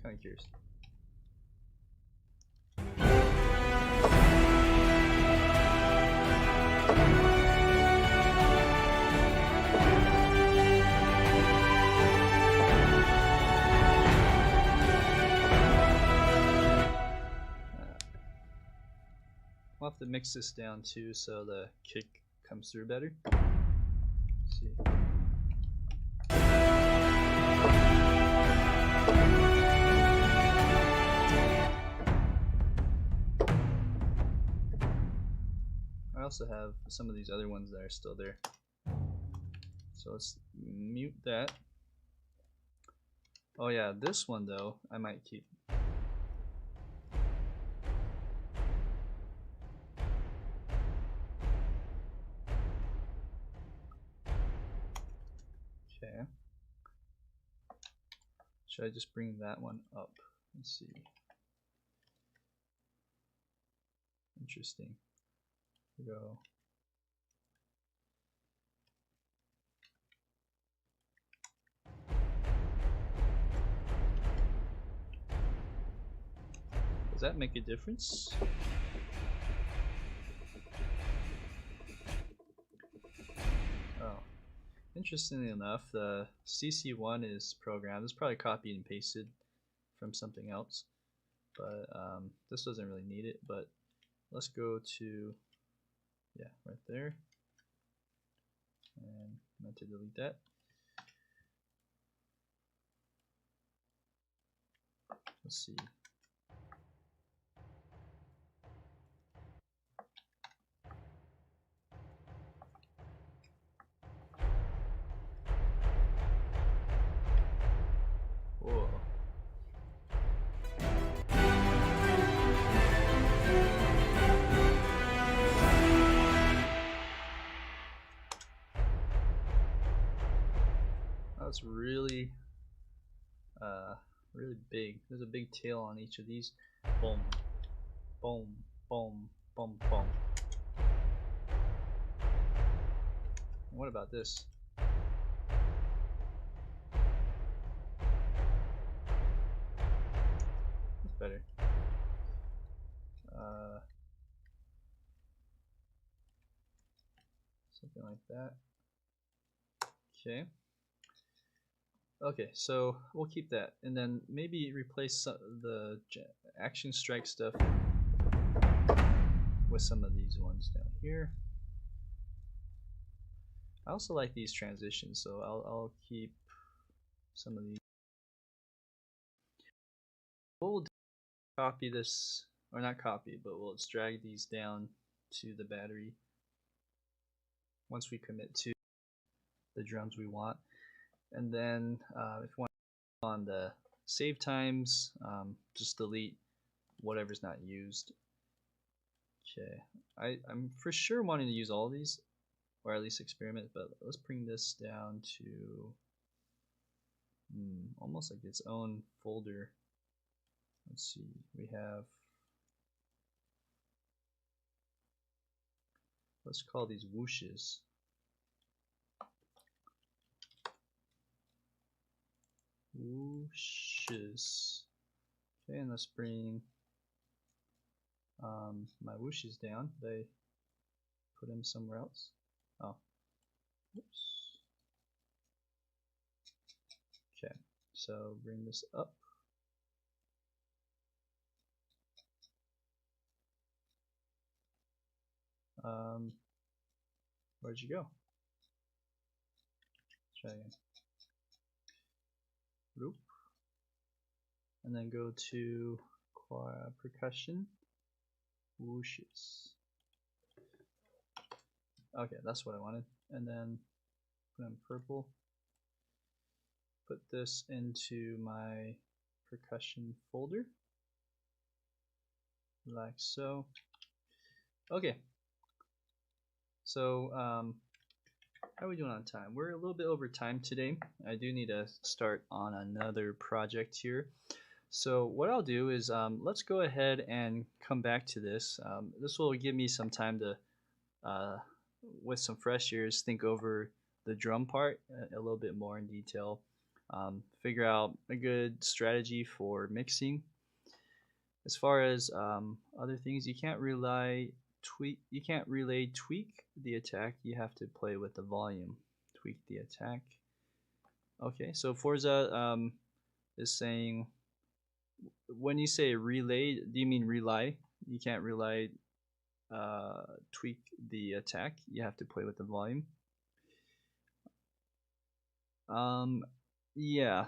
Kind of curious. We'll have to mix this down too so the kick comes through better. Let's see. I also have some of these other ones that are still there. So let's mute that. Oh yeah, this one though, I might keep. Okay. Should I just bring that one up? Let's see. Interesting. Go. Does that make a difference? Oh. Interestingly enough, the CC1 is programmed. It's probably copied and pasted from something else, but this doesn't really need it. But let's go to, yeah, right there, and I meant to delete that. Let's see. Whoa. That's really really big. There's a big tail on each of these. Boom, boom, boom, boom, boom. What about this? That's better. Something like that. Okay. Okay, so we'll keep that, and then maybe replace the action strike stuff with some of these ones down here. I also like these transitions, so I'll keep some of these. What we'll do is copy this, or not copy, but we'll just drag these down to the battery once we commit to the drums we want. And then if you want on the save times, just delete whatever's not used. Okay, I'm for sure wanting to use all of these, or at least experiment, but let's bring this down to almost like its own folder. Let's see, we have, let's call these whooshes. Whooshes. Okay, and let's bring my whooshes down. Did I put them somewhere else? Oh, oops. Okay, so bring this up. Um, where'd you go? Try again. Loop. And then go to percussion. Whooshes. Okay, that's what I wanted. And then put on purple. Put this into my percussion folder. Like so. Okay. So, how are we doing on time? We're a little bit over time today. I do need to start on another project here. So what I'll do is let's go ahead and come back to this. This will give me some time to, uh, with some fresh ears, think over the drum part a little bit more in detail. Figure out a good strategy for mixing. As far as other things, you can't relay tweak the attack. You have to play with the volume. Tweak the attack. Okay, so Forza is saying, when you say relay, do you mean relay? You can't relay tweak the attack. You have to play with the volume. Yeah,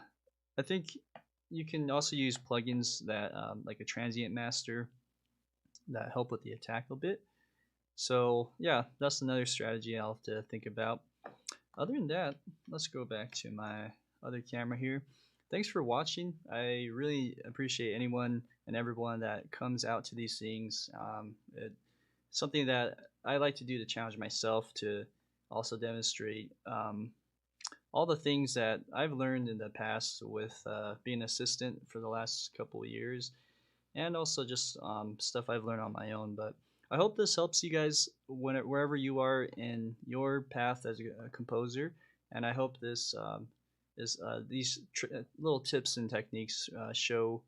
I think you can also use plugins that like a transient master that help with the attack a bit. So yeah, that's another strategy I'll have to think about. Other than that, let's go back to my other camera here. Thanks for watching. I really appreciate anyone and everyone that comes out to these things. It's something that I like to do to challenge myself, to also demonstrate all the things that I've learned in the past with being an assistant for the last couple of years, and also just stuff I've learned on my own. But I hope this helps you guys wherever you are in your path as a composer, and I hope this these little tips and techniques show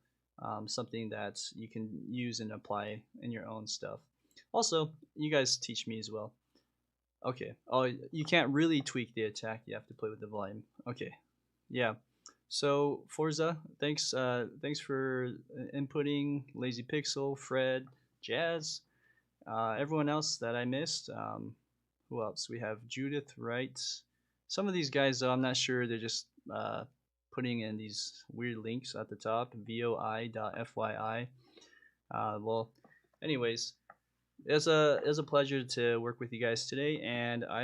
something that you can use and apply in your own stuff. Also, you guys teach me as well. Okay. Oh, you can't really tweak the attack. You have to play with the volume. Okay. Yeah. So Forza, thanks for inputting. Lazy Pixel, Fred, Jazz, everyone else that I missed. Who else? We have Judith Wright. Some of these guys, though, I'm not sure. They're just putting in these weird links at the top. voi.fyi. Well, anyways, it was a pleasure to work with you guys today, and I